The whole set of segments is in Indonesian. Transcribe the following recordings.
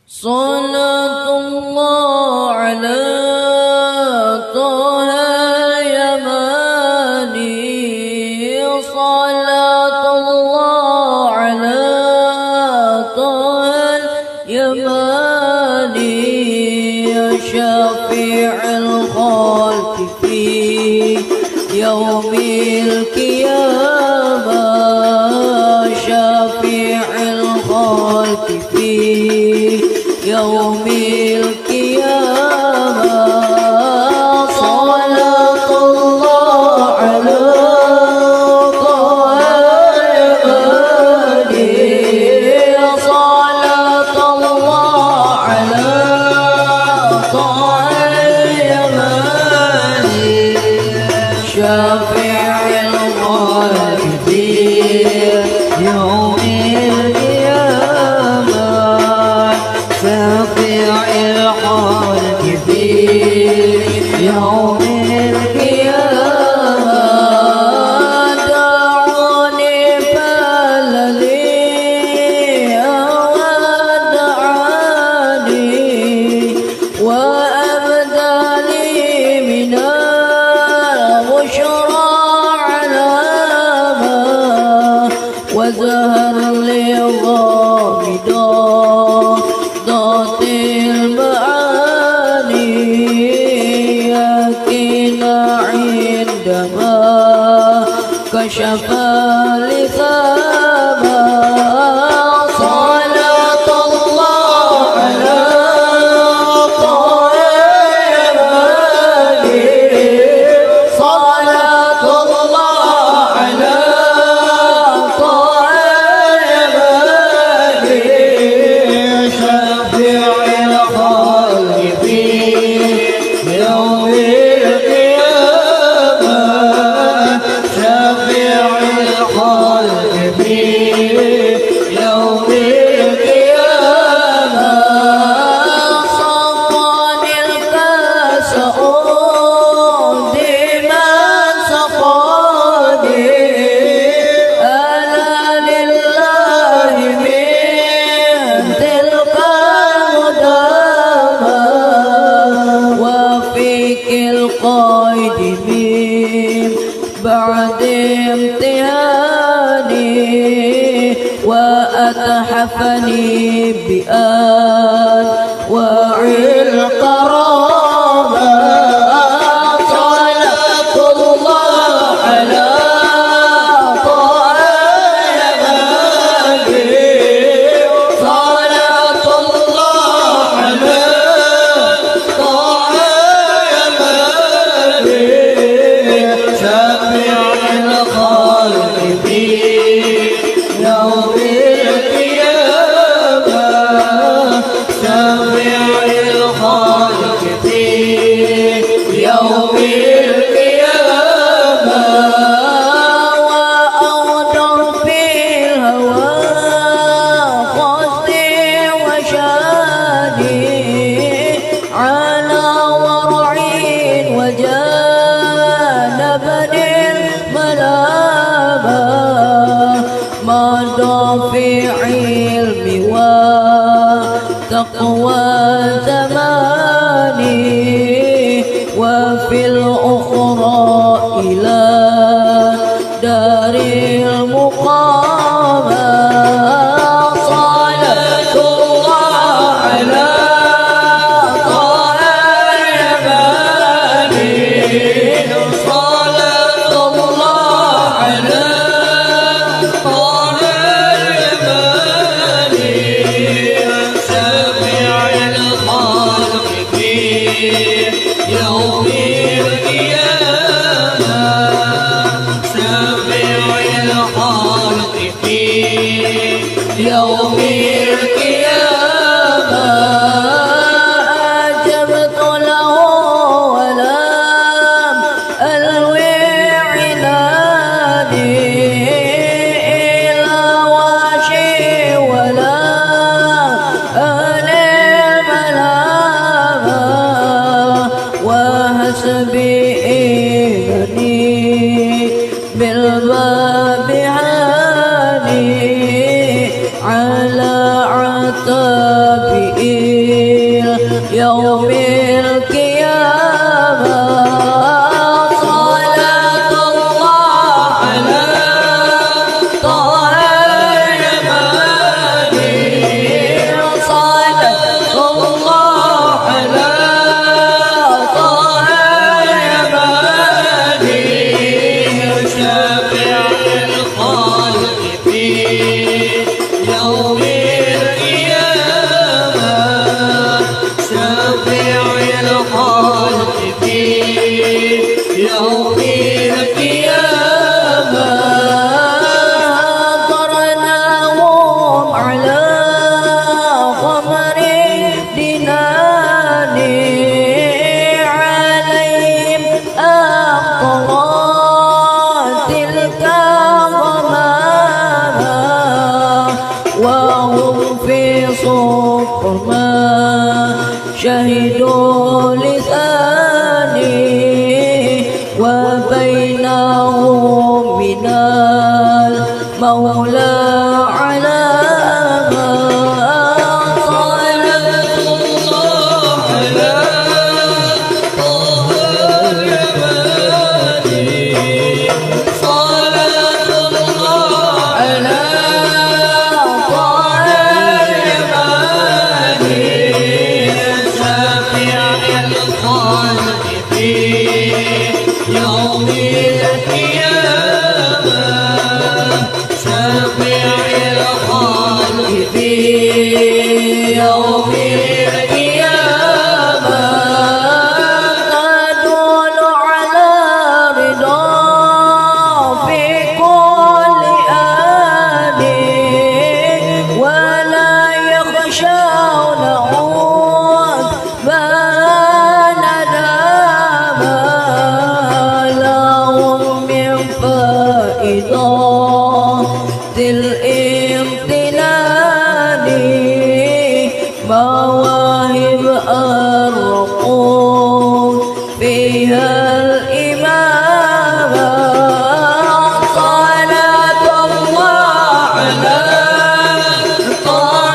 صلاة الله على طه اليماني صلاة الله على طه اليماني شفيع الخلق في يوم القيامة شفيع الخلق في يوم القيامة صلاة الله على طه اليماني صلاة الله على طه اليماني شفيع الخلق في يوم القيامة شفيع الخلق في يوم القيامة دعوني فللي ودعاني وأبدى لي من البشرى علامة وزهر لي غامضا ذات المعاني يقينا عندما كشف لثاما صلاة الله على طه اليماني صلاة الله على طه اليماني شفيع الخلق في يوم القيامة شفيع الخلق في يوم القيامة صفاني الكاس ديما سقاني أنا لله من تلك المدامة وفيك القيد من بعد امتهاني وأتحفني بأنواع القرابة صلاة الله على طه اليماني صلاة الله على طه اليماني شفيع الخلق في يوم القيامة شفيع الخلق في يوم القيامة وأغدر في الهوى قصدي وشادي على ورع وجانبني الملامة مضى في علم وتقوى زماني وفي الأخرى إلى دار المقامة صلاة الله على طه اليماني صلاة الله على طه اليماني شفيع الخلق شافئي يوم القيامة صلاة الله على طه المهدي صلاة الله على طه المهدي شافع الخالق في يوم القيامة شافع الخالق في يوم القيامة قرناهم على قمر دنان عليهم أقطرات الكرامة وهم في صفر ما شهدوا لساني وبينهم من المولى علامة صلاة الله على طه المهدي صلاة الله على طه المهدي شافع الخالق في يوم القيامة شافع الخالق في يوم القيامة تدل على رضا في كل آن ولا يخشون عقبى ندامة لهم من فائضات الامتنان مواهب الرقود فيها الإمامة صلاة الله على طه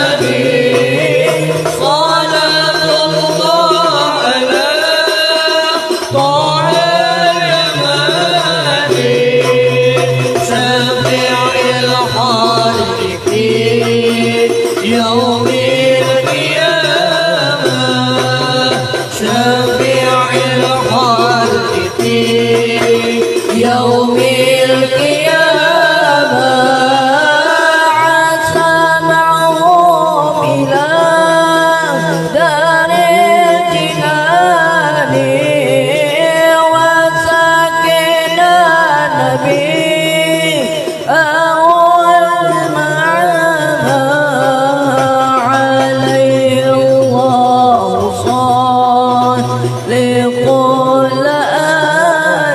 المهدي صلاة الله على طه المهدي شافع الخالق في يوم القيامة شافع الخالق في يوم القيامة عسى معهم إلى دار الجنان وسكن النبي أول معها عليه الله صالح كل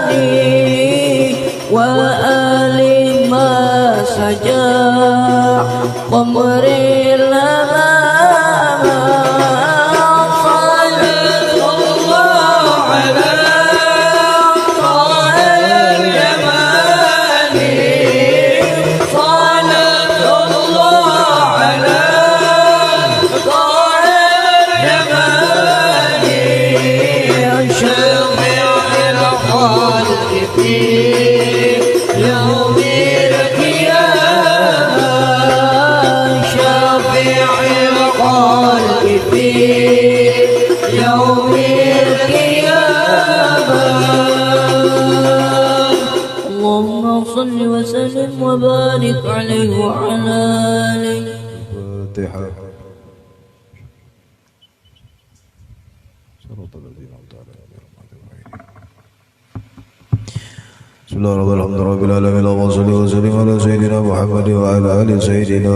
آني وآل ما سجى قمر الأمامة صلاة الله على طه المهدي صلاة الله على طه المهدي شافع الخالق في يوم القيامة شافع الخالق في يوم القيامة اللهم صل وسلم وبارك عليه وعلى آله الفاتحة صراط الذين أنعمت عليهم غير المغضوب عليهم. بسم الله الرحمن الرحيم رب العالمين اللهم صل وسلم على سيدنا محمد وعلى آل سيدنا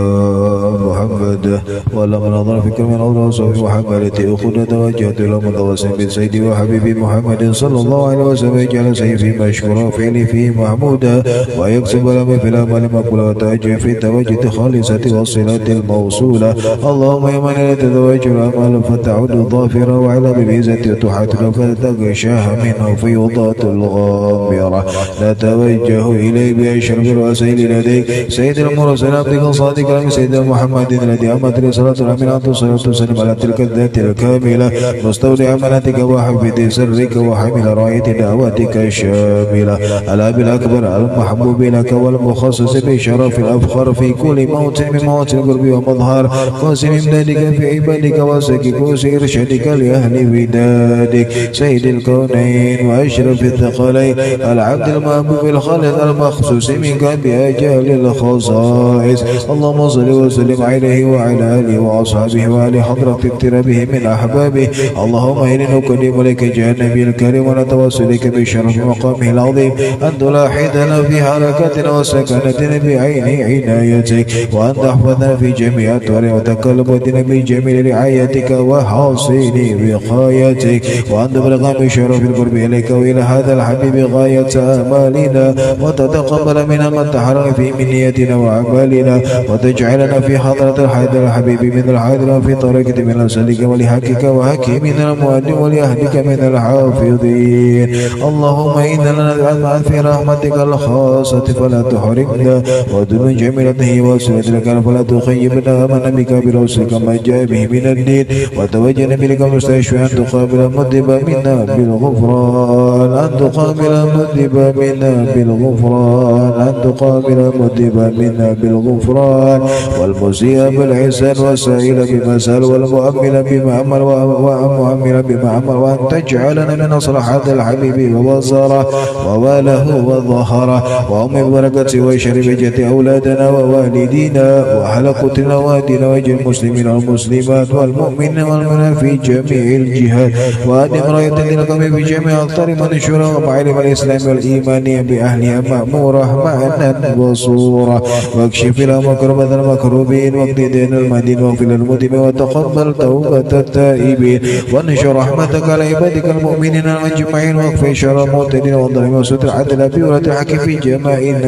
محمد وعلى من نظر في كرم الأرض وصحبه وحملته أخذ توجهت إلى متوسم بالسيد وحبيبي محمد صلى الله عليه وسلم يجعل سيفي مشكورا فعلي فيه محمودا ويكسب لم في الأمل مقبولا وتأجر في التوجه خالصة والصلة الموصولة اللهم يا من لا تتوجه الأمل فتعود ظافرا وعلى بالعزة تحتك فتغشاها منه فيوضات الغامرة لا نتوجه إليه بأشرف الوسائل لديك سيد المرسلين عبدك الصادق الأمين سيدنا محمد الذي أمت رسالة الأمين أنت صلاة وسلم على تلك الذات الكاملة مستودع أمانتك وحفظ سرك وحمل راية دعوتك الشاملة الأب الأكبر المحبوب لك والمخصص بشرف الأفخر في كل موت من موت القرب ومظهر قاسم إمدادك في عبادك وسكك إرشادك لأهل ودادك سيد الكونين وأشرف الثقلين العبد المحبوب الخالد المخصوص منك بأجل الخصائص اللهم صل وسلم عليه وعلى آله وأصحابه وآل حضرة اقترابه من أحبابه اللهم إني نقدم لك جاء النبي الكريم ونتوسل لك بشرف مقامه العظيم أن تلاحظنا في حركاتنا وسكنتنا بعين عنايتك وأن تحفظنا في جميع أطوار وتقلباتنا بجميل رعايتك وحاصل وقايتك وأن تبلغ بشرف القرب إليك وإلى هذا الحبيب غاية آمالنا وتتقبل منا من تحرم في من نيتنا وأعمالنا وتجعلنا في حضرة هذا الحبيب من الحاضر في طريقة من السلك ولحقك وحكي من المؤدب ولأهلك من الحافظين اللهم إننا نسأل في رحمتك الخاصة فلا تحرمنا ودون جميلته وسنتك فلا تخيبنا من بك برسلك ما جاء به من الدين وتوجنا بك مستشفيا تقابل مذنب منا بالغفران أن تقابل مذنب منا بالغفران أن تقابل مذنب منا بالغفران والمسيء بالحسان والسائل بمسال والمؤمل بما عمل ومؤمل بما عمل وأن تجعلنا من أصلحات الحبيب وبصره وواله وظهره وأم بركة وشربجة أولادنا ووالدينا وحلقتنا وادنا وجه المسلمين والمسلمات والمؤمنين والمؤمنات في جميع الجهات وأدم راية لكم في جميع أقطار منشورة ومعلم الإسلام والإيمان بأهلها مأمورة معنا وصورة واكشف لهم كربة المكروبين واقضي دين المدين واغفر للمذنبين وتقبل توبة التائبين وانشر رحمتك على عبادك المؤمنين المجمعين واكفي شر المعتدين والظالمين وستر عدل بورة الحق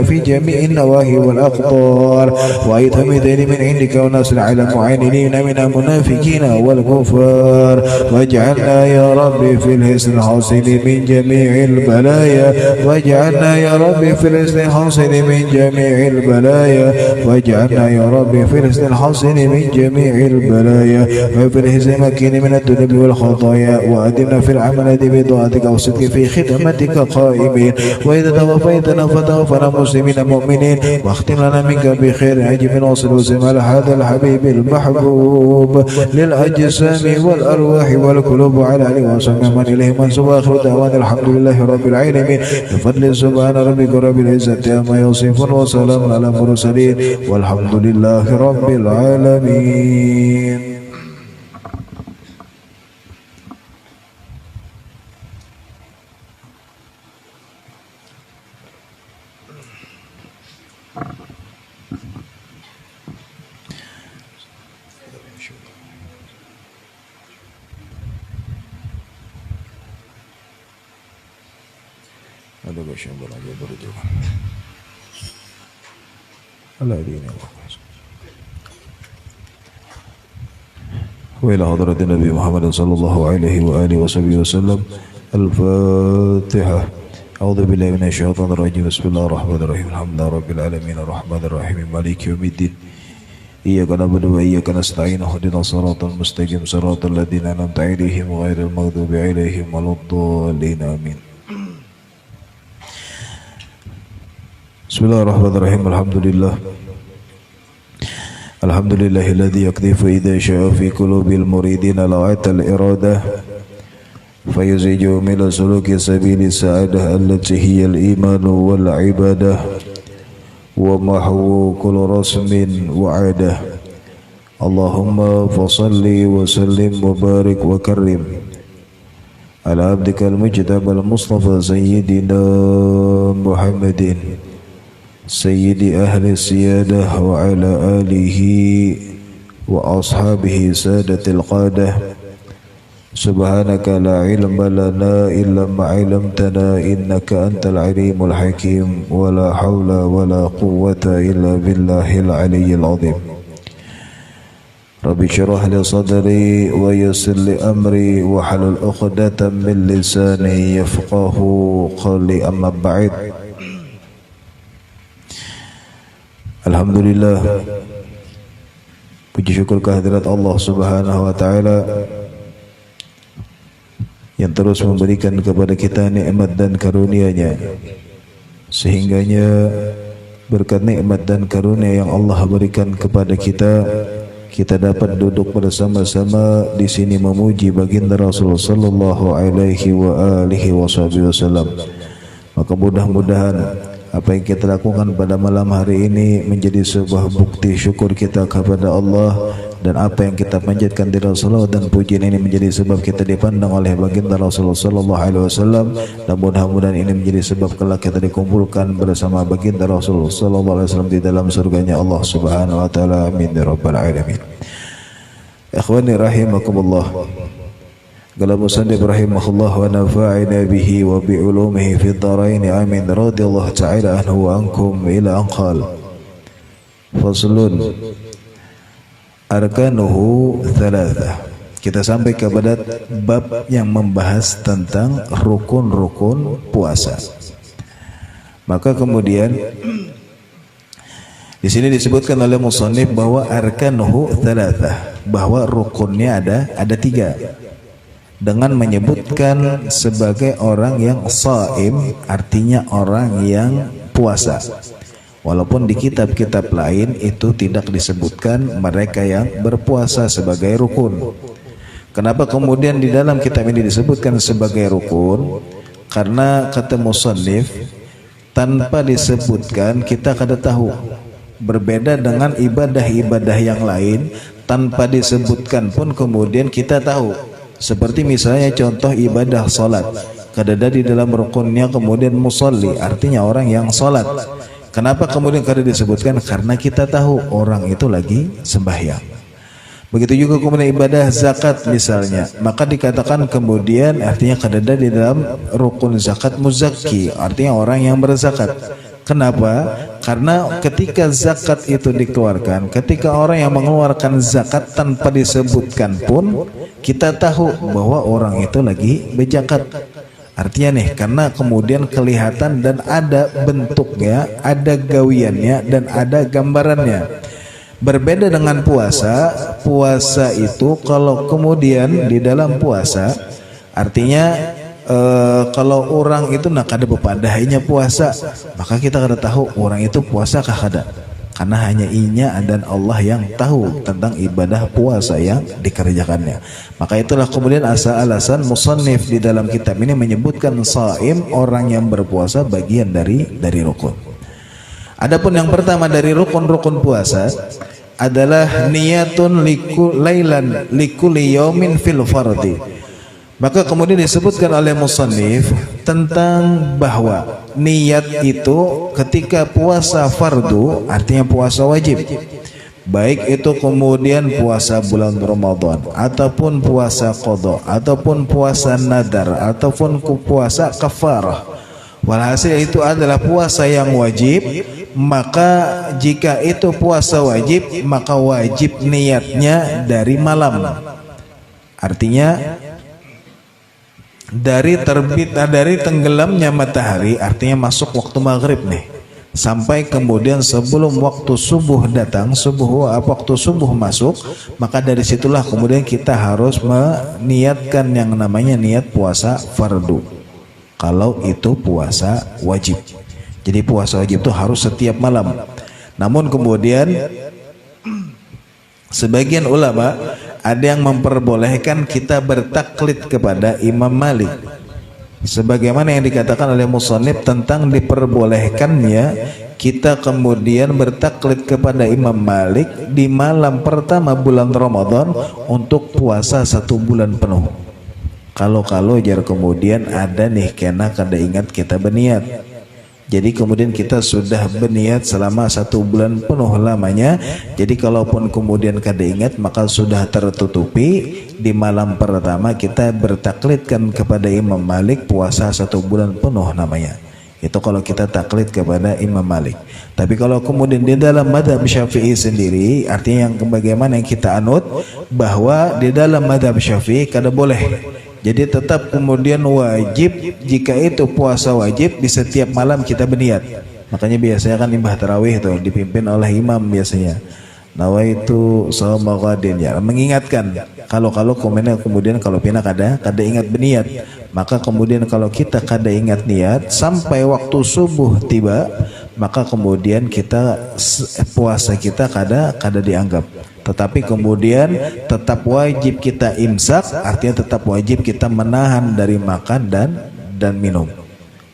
في جميع النواهي والأقطار وأيضا دين من عندك ونصر على المعاندين من المنافقين والكفار واجعلنا يا رب في الحسن الحاصل من جميع البلايا واجعلنا يا رب في الحسن الحاصل من جميع البلايا واجعلنا يا رب في الحسن الحاصل من جميع البلايا وفي الحسن المكين من الذنوب والخطايا وأدمنا في العمل بطاعتك والصدق في خدمتك قائمين وإذا توفيتنا فتوفنا مسلمين مؤمنين واختم لنا منك بخير عجب واصل وسلم على هذا الحبيب المحبوب للأجسام والأرواح والقلوب على آله وصحبه من إليه منسوب آخر دعوانا الحمد لله رب العالمين بفضل سبحان ربك رب العزة عما يصفون وسلام على المرسلين والحمد لله رب العالمين. Ada baca beraja berjuang. Allah dini وإلى حضرة النبي محمد صلى الله عليه وآله وصحبه وسلم. الفاتحة. أعوذ بالله من الشيطان الرجيم. بسم الله الرحمن الرحيم. الحمد لله رب العالمين الرحمن الرحيم مالك يوم الدين. إياك نعبد وإياك نستعين اهدنا الصراط المستقيم صراط الذين أنعمت عليهم غير المغضوب عليهم ولا الضالين آمين. بسم الله الرحمن الرحيم. الحمد لله الذي يقذف إذا شاء في قلوب المريدين لوعة الإرادة فيزيج من سلوك سبيل السعادة التي هي الإيمان والعبادة ومحو كل رسم وعادة. اللهم فصل وسلم وبارك وكرم على عبدك المجتبى المصطفى سيدنا محمد سيد أهل السيادة وعلى آله وأصحابه سادة القادة. سبحانك لا علم لنا إلا ما علمتنا إنك أنت العليم الحكيم ولا حول ولا قوة إلا بالله العلي العظيم. رب اشرح لي صدري ويسر لي أمري واحلل عقدة من لساني يفقه قولي. أما بعد Alhamdulillah, puji syukur kehadirat Allah Subhanahu wa taala yang terus memberikan kepada kita nikmat dan karunia-Nya, sehingganya berkat nikmat dan karunia yang Allah berikan kepada kita, kita dapat duduk bersama-sama di sini memuji baginda Rasulullah sallallahu alaihi wa alihi wasallam. Maka mudah-mudahan apa yang kita lakukan pada malam hari ini menjadi sebuah bukti syukur kita kepada Allah, dan apa yang kita panjatkan di Rasulullah dan pujian ini menjadi sebab kita dipandang oleh baginda Rasulullah sallallahu alaihi wasallam, dan mudah-mudahan ini menjadi sebab kelak kita dikumpulkan bersama baginda Rasulullah sallallahu alaihi wasallam di dalam surganya Allah Subhanahu wa taala. Amin ya rabbal alamin. Ikhwani rahimakumullah, qala musannif rahimahullah wa nafa'ina bihi wa bi ulumihi fid dharain. Amin. Radhiyallahu ta'ala anhu wa ankum ila an qala faslun arkanuhu thalathah. Kita sampai kepada bab yang membahas tentang rukun-rukun puasa. Maka kemudian di sini disebutkan oleh musannif bahwa arkanuhu thalathah, bahwa rukunnya ada tiga, dengan menyebutkan sebagai orang yang shaim, artinya orang yang puasa. Walaupun di kitab-kitab lain itu tidak disebutkan mereka yang berpuasa sebagai rukun. Kenapa kemudian di dalam kitab ini disebutkan sebagai rukun? Karena kata musannif, tanpa disebutkan kita kada tahu. Berbeda dengan ibadah-ibadah yang lain, tanpa disebutkan pun kemudian kita tahu. Seperti misalnya contoh ibadah salat, kada ada di dalam rukunnya kemudian musalli, artinya orang yang salat. Kenapa kemudian kada disebutkan? Karena kita tahu orang itu lagi sembahyang. Begitu juga kemudian ibadah zakat misalnya, maka dikatakan kemudian artinya kada ada di dalam rukun zakat muzakki, artinya orang yang berzakat. Kenapa? Karena ketika zakat itu dikeluarkan, ketika orang yang mengeluarkan zakat tanpa disebutkan pun kita tahu bahwa orang itu lagi berzakat. Artinya nih, karena kemudian kelihatan dan ada bentuknya, ada gawiannya dan ada gambarannya. Berbeda dengan puasa. Puasa itu kalau kemudian di dalam puasa artinya kalau orang itu nak ada bepadahnya puasa, maka kita kada tahu orang itu puasa kah kada, karena hanya inya dan Allah yang tahu tentang ibadah puasa yang dikerjakannya. Maka itulah kemudian alasan musannif di dalam kitab ini menyebutkan shaim, orang yang berpuasa, bagian dari rukun. Adapun yang pertama dari rukun-rukun puasa adalah niyatun lailan likulli yaumin fil fardhi. Maka kemudian disebutkan oleh musannif tentang bahwa niat itu ketika puasa fardu, artinya puasa wajib, baik itu kemudian puasa bulan Ramadan ataupun puasa qada ataupun puasa nadar ataupun puasa kafarah, walhasil itu adalah puasa yang wajib. Maka jika itu puasa wajib, maka wajib niatnya dari malam, artinya dari tenggelamnya matahari, artinya masuk waktu maghrib nih, sampai kemudian sebelum waktu subuh datang, waktu subuh masuk, maka dari situlah kemudian kita harus meniatkan yang namanya niat puasa fardu. Kalau itu puasa wajib, jadi puasa wajib itu harus setiap malam. Namun kemudian sebagian ulama ada yang memperbolehkan kita bertaklid kepada Imam Malik, sebagaimana yang dikatakan oleh musannif tentang diperbolehkannya kita kemudian bertaklid kepada Imam Malik di malam pertama bulan Ramadan untuk puasa 1 bulan penuh. Kalau jar kemudian ada nih kena kada ingat kita berniat, jadi kemudian kita sudah berniat selama 1 bulan penuh lamanya. Jadi kalaupun kemudian kada ingat, maka sudah tertutupi di malam pertama kita bertaklidkan kepada Imam Malik puasa 1 bulan penuh namanya. Itu kalau kita taklid kepada Imam Malik. Tapi kalau kemudian di dalam madhab Syafi'i sendiri, artinya yang bagaimana yang kita anut, bahwa di dalam madhab Syafi'i kada boleh. Jadi tetap kemudian wajib, jika itu puasa wajib di setiap malam kita berniat. Makanya biasanya kan imbah tarawih tuh dipimpin oleh imam biasanya. Nawaitu shauma ghadin, ya mengingatkan. Kalau kemudian kalau pina kada ingat berniat, maka kemudian kalau kita kada ingat niat sampai waktu subuh tiba, maka kemudian kita puasa kita kada dianggap. Tetapi kemudian tetap wajib kita imsak, artinya tetap wajib kita menahan dari makan dan minum.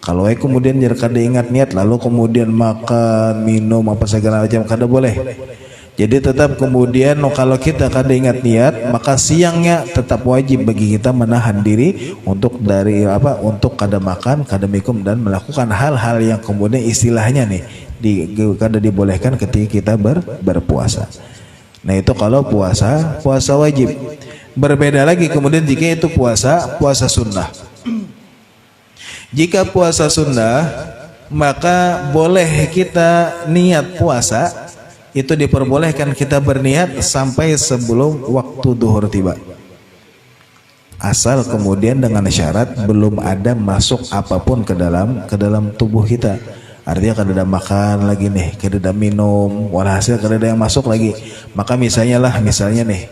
Kalau kemudian kada ingat niat lalu kemudian makan minum apa segala macam kada boleh. Jadi tetap kemudian kalau kita kada ingat niat, maka siangnya tetap wajib bagi kita menahan diri untuk untuk kada makan, kada minum dan melakukan hal-hal yang kemudian istilahnya nih kada dibolehkan ketika kita berpuasa. Nah itu kalau puasa wajib. Berbeda lagi kemudian jika itu puasa sunnah. Jika puasa sunnah, maka boleh kita niat puasa. Itu diperbolehkan kita berniat sampai sebelum waktu duhur tiba. Asal kemudian dengan syarat belum ada masuk apapun ke dalam tubuh kita. Artinya kada ada makan lagi nih, kada ada minum, walhasil kada ada yang masuk lagi. Maka misalnya nih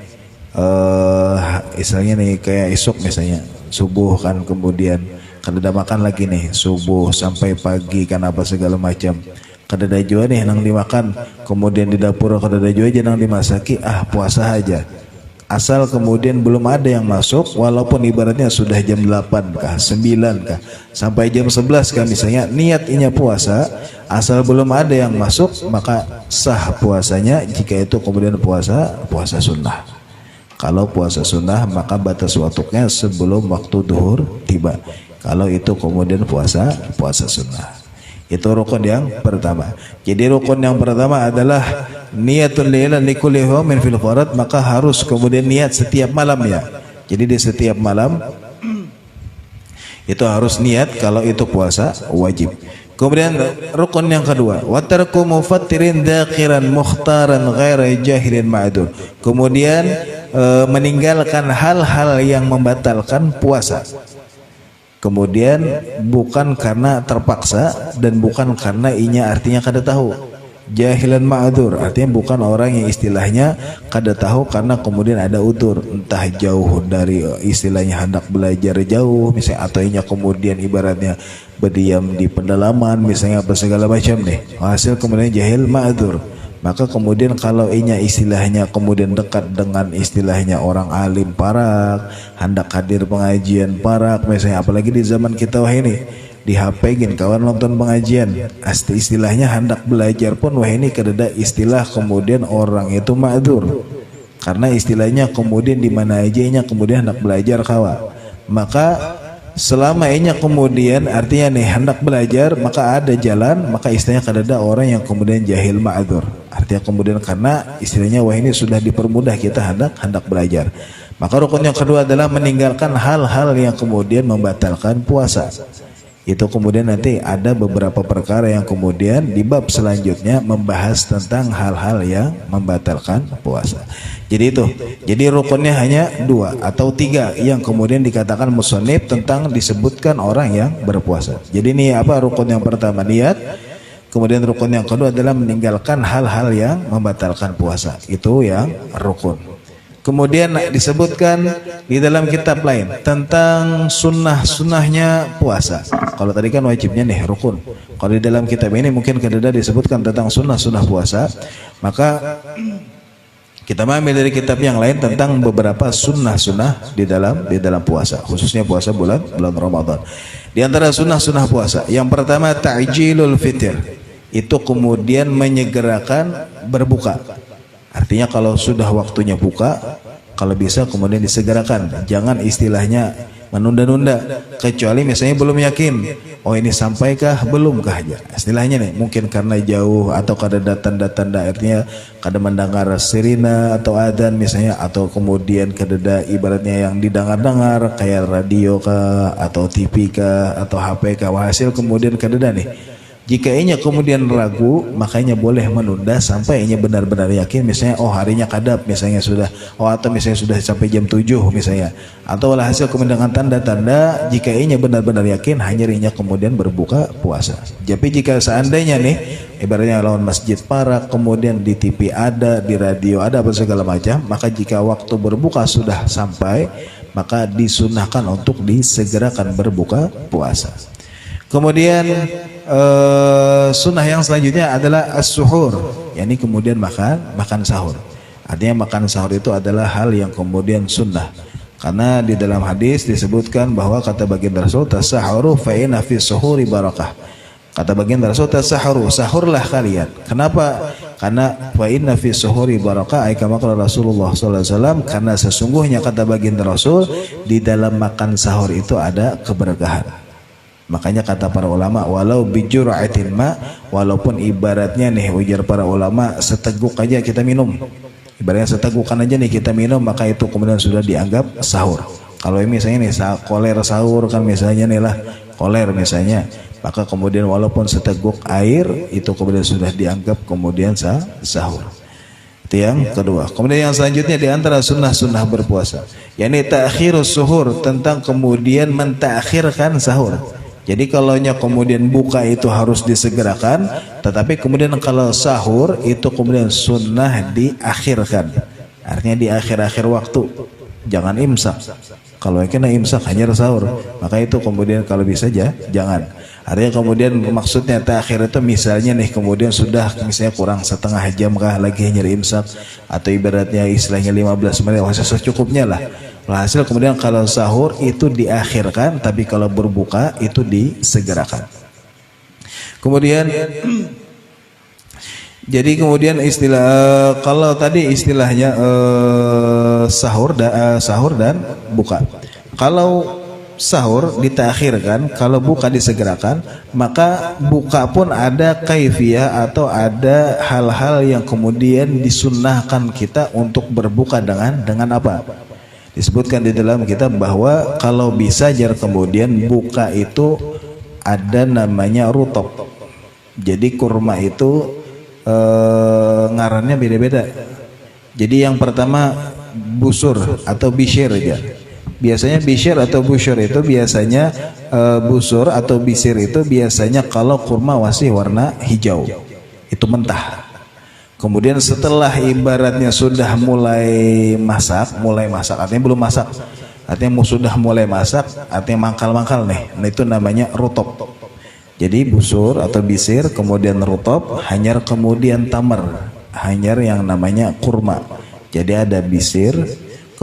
kayak esok misalnya subuh kan, kemudian kada ada makan lagi nih subuh sampai pagi kan apa segala macam. Kada ada jua nih nang dimakan, kemudian di dapur kada ada jua aja nang dimasaki, puasa aja. Asal kemudian belum ada yang masuk, walaupun ibaratnya sudah jam 8 kah, 9 kah, sampai jam 11 kah misalnya, niatnya puasa, asal belum ada yang masuk, maka sah puasanya jika itu kemudian puasa sunnah. Kalau puasa sunnah, maka batas waktunya sebelum waktu duhur tiba. Kalau itu kemudian puasa sunnah. Itu rukun yang pertama. Jadi rukun yang pertama adalah niatul lailan likulli yawmin fil farad, maka harus kemudian niat setiap malam ya. Jadi di setiap malam itu harus niat kalau itu puasa wajib. Kemudian rukun yang kedua, wa tarku mufattirin dzakiran mukhtaran ghaira jahilin ma'dur. Kemudian meninggalkan hal-hal yang membatalkan puasa. Kemudian bukan karena terpaksa dan bukan karena inya artinya kada tahu. Jahilan ma'dzur artinya bukan orang yang istilahnya kada tahu karena kemudian ada udzur, entah jauh dari istilahnya hendak belajar jauh misalnya, atau inya kemudian ibaratnya berdiam di pedalaman misalnya apa segala macam nih. Hasil kemudian jahil ma'dzur. Maka kemudian kalau inya istilahnya kemudian dekat dengan istilahnya orang alim parak, hendak hadir pengajian parak misalnya, apalagi di zaman kita ini di HP gin kawan nonton pengajian, istilahnya hendak belajar pun ini kada istilah kemudian orang itu ma'dzur. Karena istilahnya kemudian di mana aja inya kemudian hendak belajar kawa. Maka selama inya kemudian artinya nih hendak belajar, maka ada jalan, maka istilahnya kada ada orang yang kemudian jahil ma'dzur. Artinya kemudian karena istilahnya ini sudah dipermudah kita hendak belajar. Maka rukun yang kedua adalah meninggalkan hal-hal yang kemudian membatalkan puasa. Itu kemudian nanti ada beberapa perkara yang kemudian di bab selanjutnya membahas tentang hal-hal yang membatalkan puasa. Jadi rukunnya hanya 2 atau 3 yang kemudian dikatakan musannif tentang disebutkan orang yang berpuasa. Jadi ini rukun yang pertama niat, kemudian rukun yang kedua adalah meninggalkan hal-hal yang membatalkan puasa. Itu yang rukun. Kemudian disebutkan di dalam kitab lain tentang sunnahnya puasa. Kalau tadi kan wajibnya nih rukun. Kalau di dalam kitab ini mungkin kada disebutkan tentang sunnah puasa. Maka kita ambil dari kitab yang lain tentang beberapa sunnah di dalam puasa, khususnya puasa bulan Ramadan. Di antara sunnah puasa, yang pertama ta'jilul fitr. Itu kemudian menyegerakan berbuka. Artinya kalau sudah waktunya buka, kalau bisa kemudian disegerakan. Jangan istilahnya menunda-nunda. Kecuali misalnya belum yakin, ini sampaikah belumkah aja. Istilahnya nih, mungkin karena jauh atau kada tanda-tanda artinya kada mendengar sirina atau adzan misalnya, atau kemudian kada ibaratnya yang didengar-dengar kayak radio kah atau TV kah atau HP kah. Hasil kemudian kada nih. Jika ianya kemudian ragu, makanya boleh menunda sampai ianya benar-benar yakin, misalnya oh harinya kadap misalnya sudah, atau misalnya sudah sampai jam 7 misalnya, atau hasil kemudian dengan tanda-tanda jika ianya benar-benar yakin, hanya ianya kemudian berbuka puasa. Tapi jika seandainya nih ibaratnya lawan masjid parak, kemudian di TV ada, di radio ada, apa segala macam, maka jika waktu berbuka sudah sampai, maka disunahkan untuk disegerakan berbuka puasa. Kemudian sunnah yang selanjutnya adalah as-suhur, yakni kemudian makan sahur. Artinya makan sahur itu adalah hal yang kemudian sunnah, karena di dalam hadis disebutkan bahwa kata baginda Rasul, tasahuru fa inna fi suhuri barakah. Kata baginda Rasul, tasahuru, sahurlah kalian. Kenapa? Karena fa inna fi suhuri barakah, ay kama qala Rasulullah sallallahu alaihi wasallam, karena sesungguhnya kata baginda Rasul di dalam makan sahur itu ada keberkahan. Makanya kata para ulama, walau bijur'atin ma, walaupun ibaratnya nih ujar para ulama seteguk aja kita minum, ibaratnya setegukan aja nih kita minum, maka itu kemudian sudah dianggap sahur. Kalau misalnya nih koler sahur kan misalnya nih lah koler misalnya, maka kemudian walaupun seteguk air itu kemudian sudah dianggap kemudian sahur. Itu yang kedua. Kemudian yang selanjutnya di antara sunnah-sunnah berpuasa, yakni ta'khirus suhur, tentang kemudian mentakhirkan sahur. Jadi kalau kemudian buka itu harus disegerakan, tetapi kemudian kalau sahur itu kemudian sunnah diakhirkan. Artinya di akhir-akhir waktu, jangan imsak. Kalau kena imsak hanya sahur, maka itu kemudian kalau bisa aja jangan. Artinya kemudian maksudnya terakhir itu misalnya nih kemudian sudah misalnya kurang setengah jam kah lagi hanya imsak, atau ibaratnya istilahnya 15 menit, secukupnya lah. Hasil kemudian kalau sahur itu diakhirkan, tapi kalau berbuka itu disegerakan. Kemudian jadi kemudian istilah kalau tadi istilahnya sahur dan buka. Kalau sahur ditakhirkan, kalau buka disegerakan, maka buka pun ada kaifiyah atau ada hal-hal yang kemudian disunnahkan kita untuk berbuka dengan apa? Disebutkan di dalam kitab bahwa kalau bisa jar kemudian buka itu ada namanya rutop. Jadi kurma itu ngarannya beda-beda. Jadi yang pertama busur atau bisir aja. Biasanya bisir atau busur itu biasanya busur atau bisir itu biasanya kalau kurma masih warna hijau, itu mentah. Kemudian setelah ibaratnya sudah mulai masak, artinya belum masak, artinya sudah mulai masak, artinya mangkal-mangkal nih, nah itu namanya rutop. Jadi busur atau bisir, kemudian rutop, hanyar kemudian tamar, hanyar yang namanya kurma. Jadi ada bisir,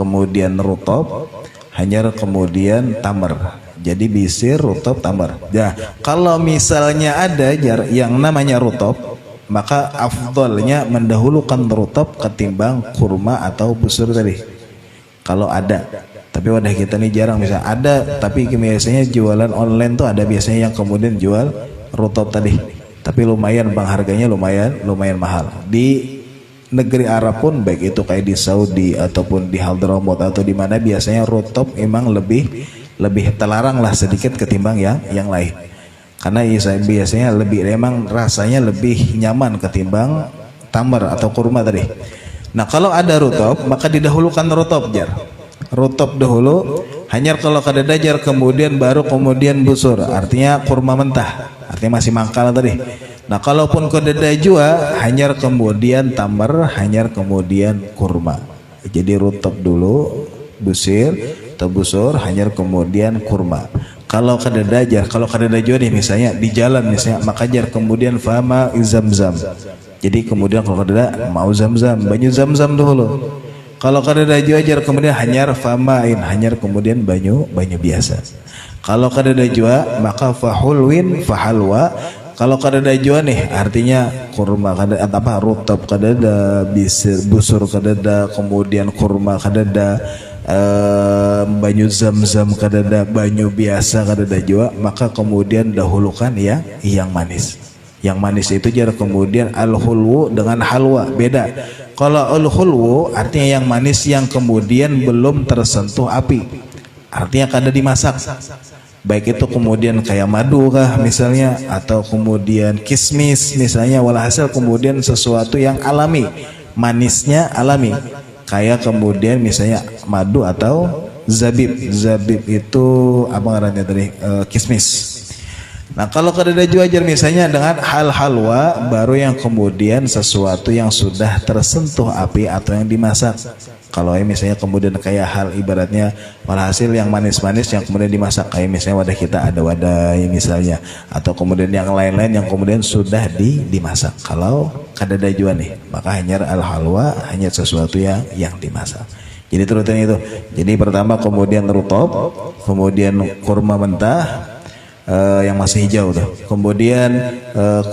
kemudian rutop, hanyar kemudian tamar. Jadi bisir, rutop, tamar. Nah, kalau misalnya ada yang namanya rutop, maka afdalnya mendahulukan rutop ketimbang kurma atau busur tadi. Kalau ada, tapi wadah kita nih jarang bisa ada, tapi biasanya jualan online tuh ada biasanya yang kemudian jual rutop tadi. Tapi lumayan bang, harganya lumayan mahal. Di negeri Arab pun baik itu kayak di Saudi ataupun di Hadramaut atau di mana, biasanya rutop emang lebih terlarang lah sedikit ketimbang yang lain. Karena biasanya emang rasanya lebih nyaman ketimbang tamar atau kurma tadi. Nah kalau ada rutop, maka didahulukan rutop jar. Rutop dahulu, hanyar kalau kada dajar kemudian baru kemudian busur. Artinya kurma mentah, artinya masih mangkal tadi. Nah kalaupun kada jua, hanyar kemudian tamar, hanyar kemudian kurma. Jadi rutop dulu, busir atau busur, hanyar kemudian kurma. Kalau kada dajar, kalau kada dajar nih misalnya di jalan misalnya, maka jar kemudian fama zam-zam. Jadi kemudian kalau kada mau zam-zam, banyu zam-zam dulu. Kalau kada dajar kemudian hanyar famain, hanyar kemudian banyu biasa. Kalau kada dajar maka fahulwin fahalwa. Kalau kada dajar nih artinya kurma kada apa rutop kada ada, busur kada ada, kemudian kurma kada ada, banyu zam-zam kadada, banyu biasa kadada juga, maka kemudian dahulukan yang manis. Yang manis itu jar kemudian al-hulwu dengan halwa beda. Kalau al-hulwu artinya yang manis yang kemudian belum tersentuh api, artinya kada dimasak. baik itu kemudian kayak madu kah misalnya, atau kemudian kismis misalnya, walhasil kemudian sesuatu yang alami, manisnya alami, kayak kemudian misalnya madu atau zabib. Zabib itu apa ngarannya tadi, kismis. Nah kalau kadada wajar misalnya dengan hal halwa baru yang kemudian sesuatu yang sudah tersentuh api atau yang dimasak. Kalau misalnya kemudian kayak hal ibaratnya walhasil yang manis-manis yang kemudian dimasak, kayak misalnya wadah kita ada wadah misalnya, atau kemudian yang lain-lain yang kemudian sudah dimasak. Kalau kadada jua nih, maka hanya al halwa, hanya sesuatu yang dimasak. Jadi terutan itu. Jadi pertama kemudian rutob, kemudian kurma mentah yang masih hijau tuh, kemudian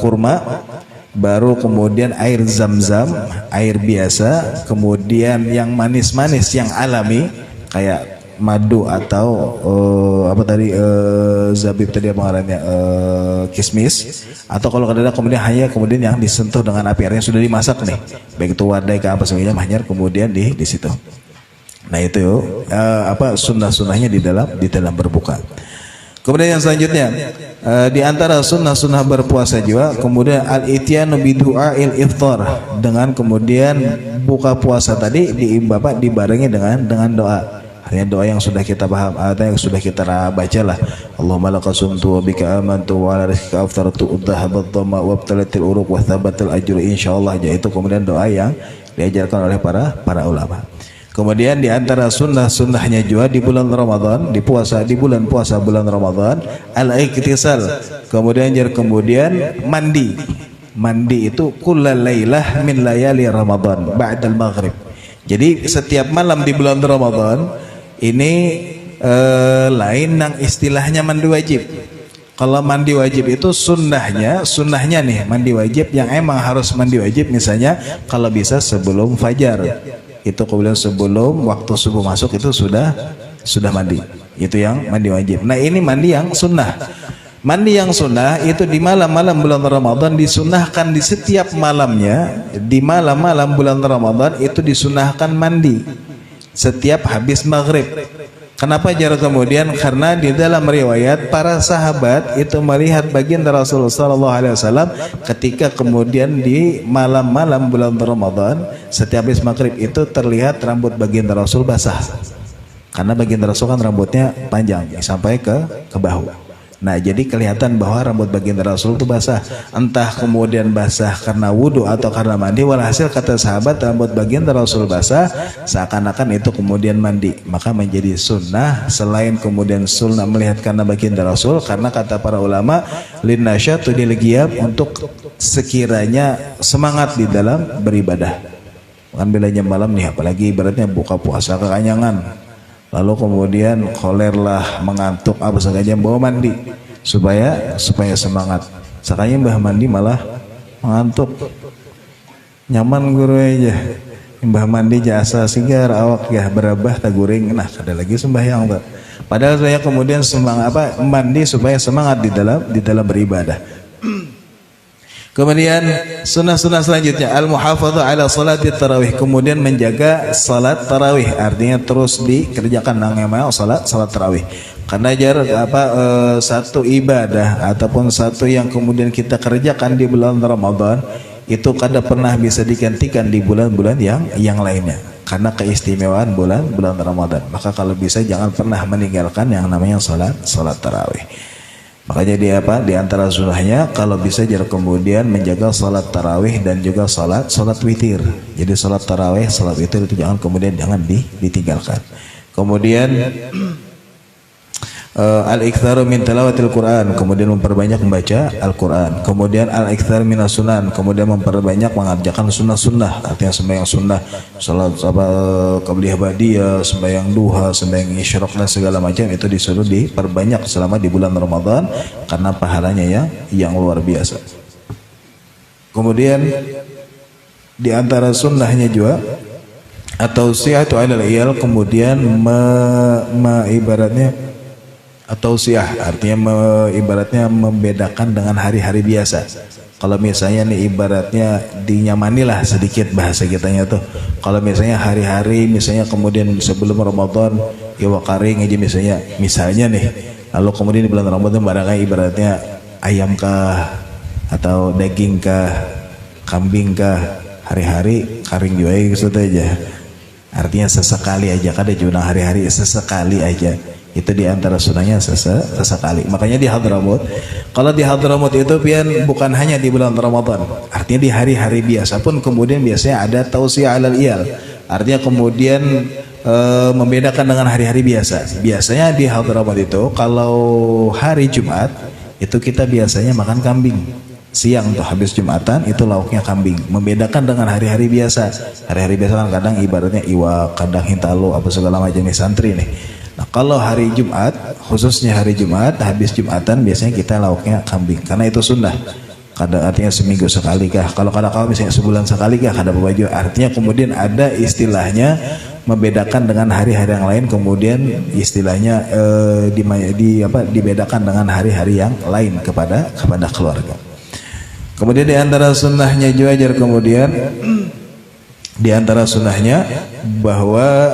kurma, baru kemudian air zam-zam, air biasa, kemudian yang manis-manis yang alami kayak madu atau apa tadi, zabib tadi apa ngarannya, kismis, atau kalau kadang kemudian hanya kemudian yang disentuh dengan api, artinya sudah dimasak nih, baik itu wadai ke apa sebagainya, hanya kemudian di situ. Nah itu apa sunnah-sunnahnya di dalam berbuka. Kemudian yang selanjutnya di antara sunnah-sunnah berpuasa juga kemudian al-ityanu bidu'ail iftar, dengan kemudian buka puasa tadi dibarengi dengan doa. Artinya doa yang sudah kita paham, atau yang sudah kita baca lah. Allahumma laka sumtu wa bika amantu wa ala rizqika aftartu udhahabat dhamma wa abtalatil uruq wa thabatal ajru insyaallah. Yaitu kemudian doa yang diajarkan oleh para ulama. Kemudian di antara sunnah-sunnahnya juga di bulan Ramadan, di bulan puasa bulan Ramadan, al-iktisal, kemudian mandi. Mandi itu kullal lailah min layali Ramadan ba'dal maghrib. Jadi setiap malam di bulan Ramadan ini lain nang istilahnya mandi wajib. Kalau mandi wajib itu sunnahnya nih mandi wajib yang emang harus mandi wajib, misalnya kalau bisa sebelum fajar. Itu kemudian sebelum waktu subuh masuk itu sudah mandi. Itu yang mandi wajib. Nah ini mandi yang sunnah. Mandi yang sunnah itu di malam-malam bulan Ramadan disunnahkan, di setiap malamnya, di malam-malam bulan Ramadan itu disunnahkan mandi setiap habis maghrib. Kenapa jarang kemudian? Karena di dalam riwayat para sahabat itu melihat baginda Rasulullah SAW ketika kemudian di malam-malam bulan Ramadan setiap habis maghrib itu terlihat rambut baginda Rasul basah. Karena baginda Rasul kan rambutnya panjang sampai ke bahu. Nah jadi kelihatan bahwa rambut baginda Rasul itu basah, entah kemudian basah karena wudhu atau karena mandi. Walhasil kata sahabat rambut baginda Rasul basah seakan-akan itu kemudian mandi, maka menjadi sunnah. Selain kemudian sunnah melihat karena baginda Rasul, karena kata para ulama linnasyatu dilgiyab, untuk sekiranya semangat di dalam beribadah. Kan bilanya malam nih, apalagi ibaratnya buka puasa kekanyangan, lalu kemudian kolerlah, mengantuk apa saja, bawa mandi supaya semangat. Sakanya mbah mandi malah mengantuk, nyaman guru aja mbah mandi jasa sigar awak ya berabah taguring. Nah ada lagi sembahyang tuh, padahal saya kemudian semangat mandi supaya semangat di dalam beribadah. Kemudian sunnah-sunnah selanjutnya al-muhafadzah ala salati tarawih, kemudian menjaga salat tarawih, artinya terus dikerjakan namanya salat tarawih. Karena satu ibadah ataupun satu yang kemudian kita kerjakan di bulan Ramadan itu kadang pernah bisa digantikan di bulan-bulan yang lainnya karena keistimewaan bulan Ramadan. Maka kalau bisa jangan pernah meninggalkan yang namanya salat tarawih. Makanya di antara sunnahnya kalau bisa jangan kemudian menjaga salat tarawih dan juga salat witir. Jadi salat tarawih, salat witir itu jangan ditinggalkan. Kemudian al-iktsaru min tilawatil Quran, kemudian memperbanyak membaca Al-Quran. Kemudian al-iktsaru minas sunan, kemudian memperbanyak mengerjakan sunnah-sunnah, artinya sembahyang sunnah, salat qabliyah ba'diyah, sembahyang duha, sembahyang isyraq dan segala macam itu disuruh diperbanyak selama di bulan Ramadan karena pahalanya yang luar biasa. Kemudian di antara sunnahnya juga atau siyatu alal iyal, kemudian ibaratnya atau siah, artinya ibaratnya membedakan dengan hari-hari biasa. Kalau misalnya nih ibaratnya dinyamanilah sedikit bahasa kitanya tuh. Kalau misalnya hari-hari misalnya kemudian sebelum Ramadan ya wakaring aja misalnya nih Lalu kemudian di bulan Ramadan barangkali ibaratnya ayam kah atau daging kah, kambing kah, hari-hari karing juga gitu aja. Artinya sesekali aja, kada cuma hari-hari, sesekali aja. Itu di antara sunahnya sesekali. Makanya di Hadramut, kalau di Hadramut itu pian bukan hanya di bulan Ramadan. Artinya di hari-hari biasa pun kemudian biasanya ada tausiyah alal iyal. Artinya kemudian membedakan dengan hari-hari biasa. Biasanya di Hadramut itu kalau hari Jumat itu kita biasanya makan kambing. Siang tuh habis Jumatan itu lauknya kambing. Membedakan dengan hari-hari biasa. Hari-hari biasa kan kadang ibaratnya iwak, kadang hintalo, apa segala macam santri nih. Nah kalau hari Jumat, khususnya hari Jumat, habis Jumatan biasanya kita lauknya kambing. Karena itu sunnah. Kadang artinya seminggu sekali kah. Kalau misalnya sebulan sekali kah, kada baju. Artinya kemudian ada istilahnya membedakan dengan hari-hari yang lain. Kemudian istilahnya dibedakan dengan hari-hari yang lain kepada keluarga. Kemudian di antara sunnahnya juga kemudian di antara sunnahnya bahwa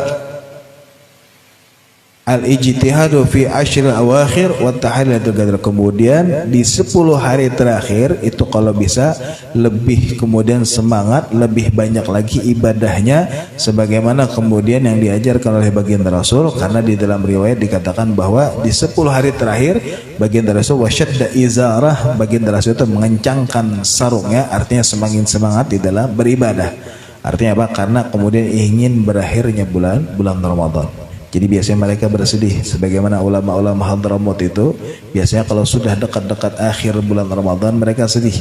al-ijtihadu fi ashril awakhir wa tahlilatul qadar. Kemudian di 10 hari terakhir itu kalau bisa lebih kemudian semangat, lebih banyak lagi ibadahnya sebagaimana kemudian yang diajarkan oleh baginda Rasul. Karena di dalam riwayat dikatakan bahwa di 10 hari terakhir baginda Rasul wasyadda izarah, baginda Rasul itu mengencangkan sarungnya, artinya semakin semangat di dalam beribadah. Artinya apa? Karena kemudian ingin berakhirnya bulan Ramadan. Jadi biasanya mereka bersedih, sebagaimana ulama-ulama Hadramut itu biasanya kalau sudah dekat-dekat akhir bulan Ramadan mereka sedih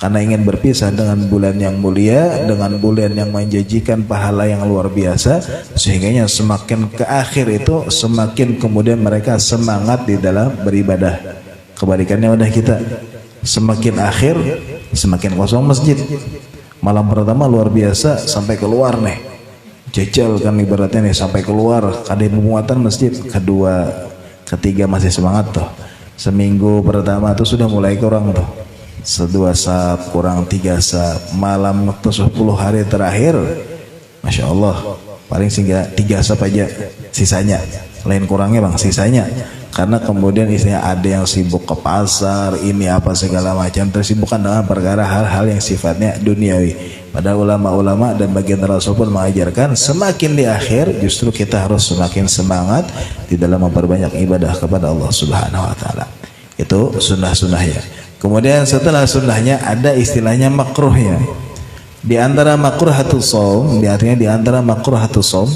karena ingin berpisah dengan bulan yang mulia, dengan bulan yang menjanjikan pahala yang luar biasa, sehingga semakin ke akhir itu semakin kemudian mereka semangat di dalam beribadah. Kebalikannya udah kita semakin akhir semakin kosong masjid. Malam pertama luar biasa sampai keluar nih. Jajal kan ibaratnya nih sampai keluar, kada pemuatan masjid. Kedua, ketiga masih semangat tuh. Seminggu pertama tuh sudah mulai kurang tuh. 2 sab kurang 3 sab. Malam tuh 10 hari terakhir, masya Allah, paling sehingga 3 sab aja sisanya. Lain kurangnya bang, sisanya. Karena kemudian istrinya ada yang sibuk ke pasar, ini apa segala macam, tersibukkan dengan perkara hal-hal yang sifatnya duniawi. Pada ulama-ulama dan baginda Rasul pun mengajarkan semakin di akhir justru kita harus semakin semangat di dalam memperbanyak ibadah kepada Allah Subhanahu wa taala. Itu sunnah-sunnahnya. Kemudian setelah sunnahnya ada istilahnya makruhnya. Di antara makruhatus shaum, artinya di antara makruhatus shaum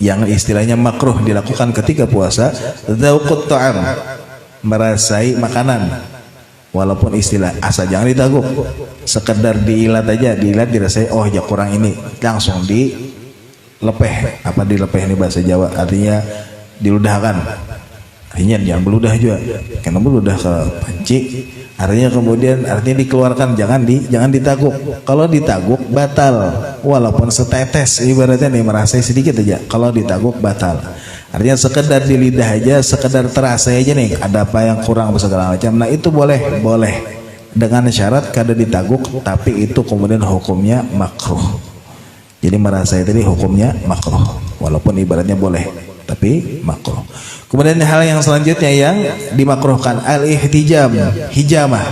yang istilahnya makruh dilakukan ketika puasa, dzauqut ta'am, merasai makanan. Walaupun istilah asal jangan ditaguk, sekedar diilat aja, diilat dirasai, oh ya kurang ini, langsung dilepeh. Apa dilepeh ini bahasa Jawa? Artinya diludahkan. Artinya jangan beludah juga, karena beludah ke panci. Artinya kemudian artinya dikeluarkan, jangan ditaguk. Kalau ditaguk batal, walaupun setetes ibaratnya nih merasai sedikit aja. Kalau ditaguk batal. Artinya sekedar di lidah aja, sekedar terasa aja nih ada apa yang kurang segala macam. Nah itu boleh dengan syarat kada ditaguk, tapi itu kemudian hukumnya makruh. Jadi merasa itu hukumnya makruh, walaupun ibaratnya boleh, tapi makruh. Kemudian hal yang selanjutnya yang dimakruhkan al-ihtijam, hijamah.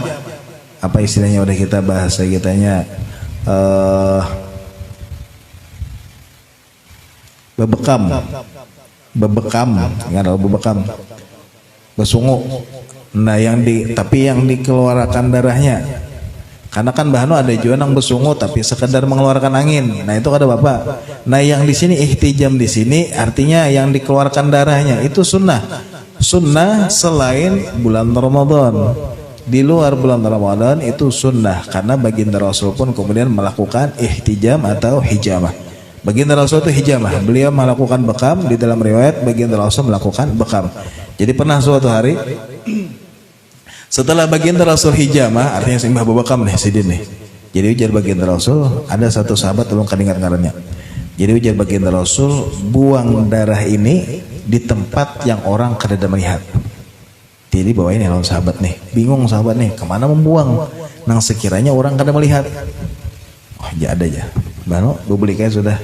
Apa istilahnya udah kita bahas kitanya bebekam, besungu. Nah tapi yang dikeluarkan darahnya, karena kan bahano ada juga yang besungu tapi sekedar mengeluarkan angin. Nah itu ada bapak. Nah yang di sini ihtijam di sini artinya yang dikeluarkan darahnya itu sunnah selain bulan Ramadan. Di luar bulan Ramadan itu sunnah, karena baginda Rasul pun kemudian melakukan ihtijam atau hijamah. Baginda Rasul itu hijamah, beliau melakukan bekam. Di dalam riwayat baginda Rasul melakukan bekam. Jadi pernah suatu hari setelah baginda Rasul hijamah, artinya simbah bekam nih sidin nih. Jadi ujar baginda Rasul, ada satu sahabat belum kadingat ngarannya. Jadi ujar baginda Rasul, buang darah ini di tempat yang orang kada melihat. Jadi bawa ini lawan sahabat nih, bingung sahabat nih, kemana membuang? Nang sekiranya orang kada melihat. Oh ya ada ya. Bano, bebeliknya sudah.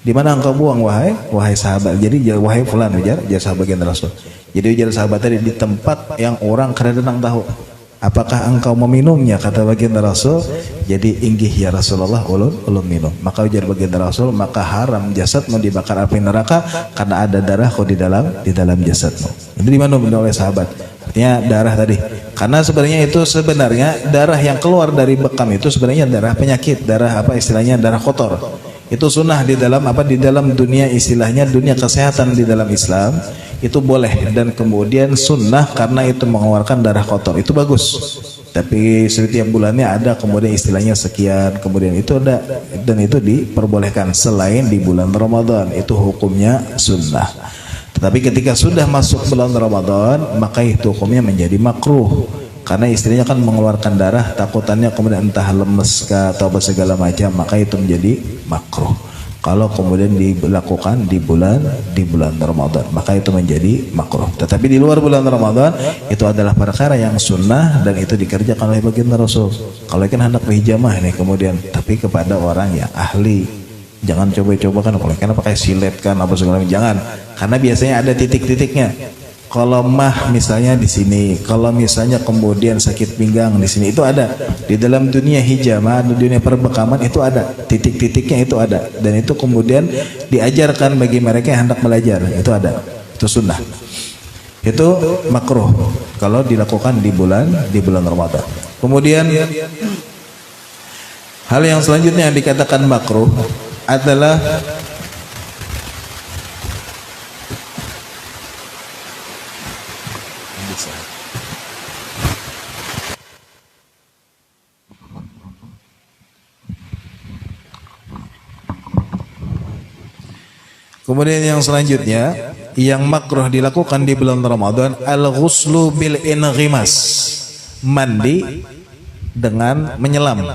Di mana engkau buang wahai sahabat? Jadi wahai fulan ujar sahabat baginda Rasul. Jadi ujar sahabat tadi, di tempat yang orang kadang-kadang tahu, apakah engkau meminumnya? Kata baginda Rasul, jadi inggih ya Rasulullah, ulun minum. Maka ujar baginda Rasul, maka haram jasadmu dibakar api neraka karena ada darahku di dalam jasadmu. Itu diminum oleh sahabat. Artinya darah tadi. Karena sebenarnya itu darah yang keluar dari bekam itu sebenarnya darah penyakit, darah apa istilahnya, darah kotor. Itu sunnah di dalam di dalam dunia, istilahnya dunia kesehatan di dalam Islam itu boleh, dan kemudian sunnah karena itu mengeluarkan darah kotor, itu bagus. Tapi setiap bulannya ada kemudian istilahnya sekian, kemudian itu ada, dan itu diperbolehkan selain di bulan Ramadan, itu hukumnya sunnah. Tetapi ketika sudah masuk bulan Ramadan, maka itu hukumnya menjadi makruh. Karena istrinya kan mengeluarkan darah, takutannya kemudian entah lemes atau segala macam, maka itu menjadi makruh. Kalau kemudian dilakukan di bulan Ramadan, maka itu menjadi makruh. Tetapi di luar bulan Ramadan itu adalah perkara yang sunnah dan itu dikerjakan oleh baginda Rasul. Kalau kan hendak berhijamah nih kemudian, tapi kepada orang yang ahli. Jangan coba-coba kan, kalau kan pakai silet kan apa segala macam, jangan. Karena biasanya ada titik-titiknya. Kalau mah misalnya di sini, kalau misalnya kemudian sakit pinggang di sini, itu ada di dalam dunia hijamah, di dunia perbekaman itu ada titik-titiknya, itu ada, dan itu kemudian diajarkan bagi mereka yang hendak belajar, itu ada, itu sunnah, itu makruh kalau dilakukan di bulan Ramadan. Kemudian hal yang selanjutnya yang dikatakan makruh adalah kemudian yang selanjutnya yang makruh dilakukan di bulan Ramadan, al-ghuslu bil inghimas, mandi dengan menyelam.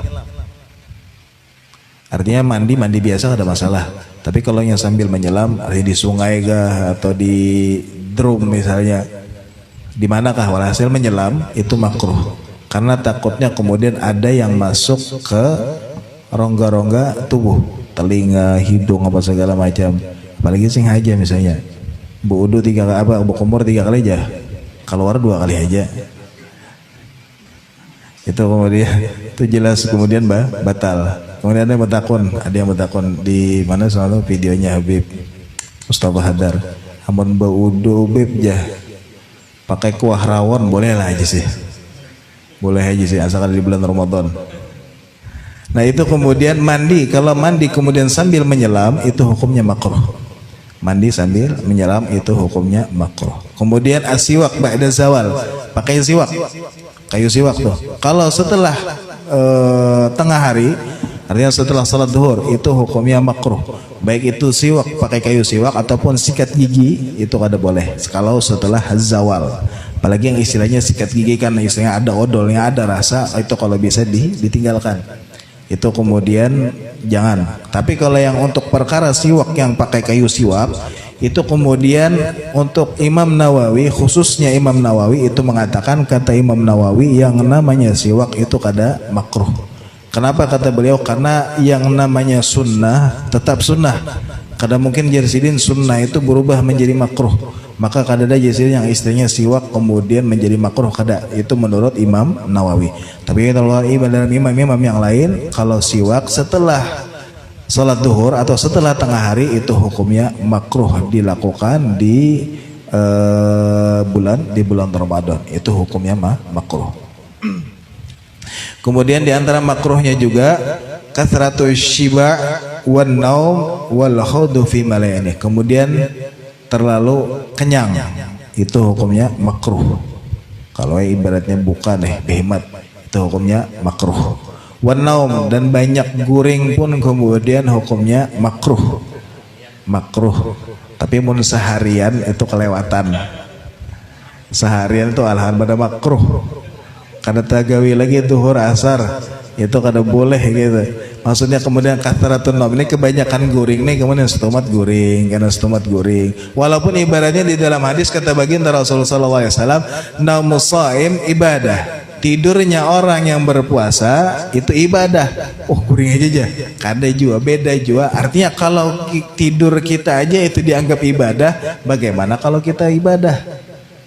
Artinya mandi biasa ada masalah. Tapi kalau yang sambil menyelam, di sungai kah atau di drum misalnya, di manakah walhasil menyelam, itu makruh. Karena takutnya kemudian ada yang masuk ke rongga-rongga tubuh, telinga, hidung apa segala macam. Apalagi sing haja misalnya, bu kumur 3 kali aja, keluar 2 kali aja. Itu kemudian itu jelas kemudian batal. Kemudian ada yang bertakun di mana selalu videonya Habib Mustafa Hadar, amun baudu Habib jah pakai kuah rawon boleh aja sih asalkan di bulan Ramadan. Nah itu kemudian mandi, kalau mandi kemudian sambil menyelam itu hukumnya makruh. Mandi sambil menyelam itu hukumnya makruh. Kemudian asiwak ba'da zawal, pakai siwak, kayu siwak tuh. Kalau setelah tengah hari, artinya setelah salat zuhur, itu hukumnya makruh. Baik itu siwak pakai kayu siwak ataupun sikat gigi, itu kada boleh kalau setelah zawal. Apalagi yang istilahnya sikat gigi kan istilahnya ada odolnya, ada rasa, itu kalau bisa ditinggalkan. Itu kemudian jangan. Tapi kalau yang untuk perkara siwak yang pakai kayu siwak, itu kemudian untuk Imam Nawawi, khususnya Imam Nawawi itu mengatakan, kata Imam Nawawi, yang namanya siwak itu kada makruh. Kenapa kata beliau? Karena yang namanya sunnah tetap sunnah. Kadang mungkin jersidin sunnah itu berubah menjadi makruh. Maka kada ada jersidin yang istilahnya siwak kemudian menjadi makruh, kada. Itu menurut Imam Nawawi. Tapi kalau dalam imam-imam yang lain, kalau siwak setelah salat zuhur atau setelah tengah hari itu hukumnya makruh dilakukan di bulan Ramadan. Itu hukumnya makruh. Kemudian di antara makruhnya juga kasratu syiba wan naum wal khawdu fi malayani. Kemudian terlalu kenyang, itu hukumnya makruh. Kalau ibaratnya bukan behemat, itu hukumnya makruh. Wan naum, dan banyak guring pun kemudian hukumnya makruh. Tapi mun seharian itu kelewatan. Seharian itu alhamdulillah makruh. Kada tagawi lagi zuhur asar, itu kada boleh gitu. Maksudnya kemudian kathratun naum, ini kebanyakan guring nih, kemudian setumat guring, karena setumat guring. Walaupun ibaratnya di dalam hadis kata baginda Rasulullah SAW, naumus shaim ibadah. Tidurnya orang yang berpuasa itu ibadah. Oh guring aja kada juga, beda juga. Artinya kalau tidur kita aja itu dianggap ibadah, bagaimana kalau kita ibadah?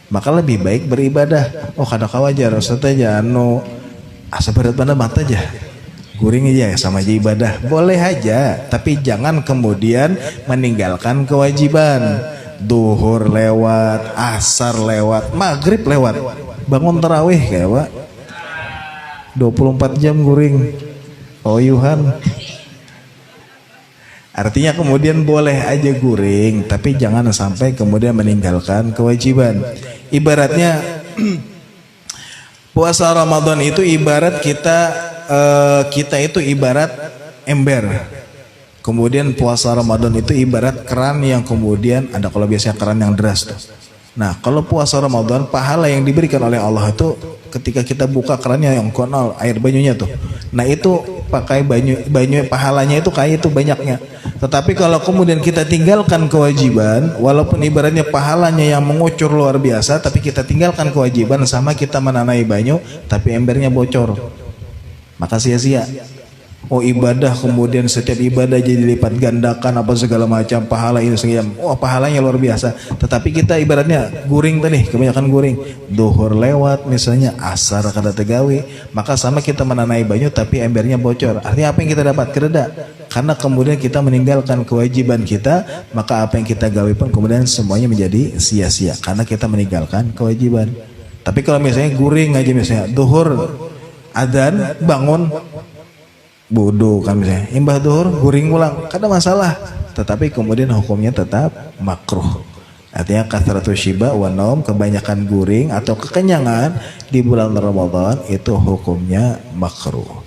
maka lebih baik beribadah. Oh kada kawajar Ustaz aja anu asa berat pada mata aja guring aja sama aja ibadah, boleh aja, tapi jangan kemudian meninggalkan kewajiban. Duhur lewat, asar lewat, maghrib lewat, bangun tarawih kayak Pak 24 jam guring oyuhan. Artinya kemudian boleh aja guring, tapi jangan sampai kemudian meninggalkan kewajiban. Ibaratnya puasa Ramadan itu ibarat kita itu ibarat ember. Kemudian puasa Ramadan itu ibarat keran yang kemudian ada, kalau biasanya keran yang deras tuh. Nah, kalau puasa Ramadan pahala yang diberikan oleh Allah itu ketika kita buka kerannya yang konol air banyunya tuh. Nah, itu pakai banyu pahalanya itu kayak itu banyaknya. Tetapi kalau kemudian kita tinggalkan kewajiban, walaupun ibaratnya pahalanya yang mengucur luar biasa, tapi kita tinggalkan kewajiban sama kita menanai banyu tapi embernya bocor, maka sia-sia. Oh, ibadah kemudian setiap ibadah jadi lipat gandakan apa segala macam pahala ini segala. Oh, pahalanya luar biasa. Tetapi kita ibaratnya guring tadi, kebanyakan guring. Duhur lewat misalnya, asar kada tegawi, maka sama kita menanai banyu tapi embernya bocor. Artinya apa yang kita dapat? Kereda. Karena kemudian kita meninggalkan kewajiban kita, maka apa yang kita gawe pun kemudian semuanya menjadi sia-sia karena kita meninggalkan kewajiban. Tapi kalau misalnya guring aja, misalnya duhur adzan bangun bodoh kan misalnya, imbah duhur guring pulang, kada masalah, tetapi kemudian hukumnya tetap makruh. Artinya kathratu syiba wa naum, kebanyakan guring atau kekenyangan di bulan Ramadan itu hukumnya makruh.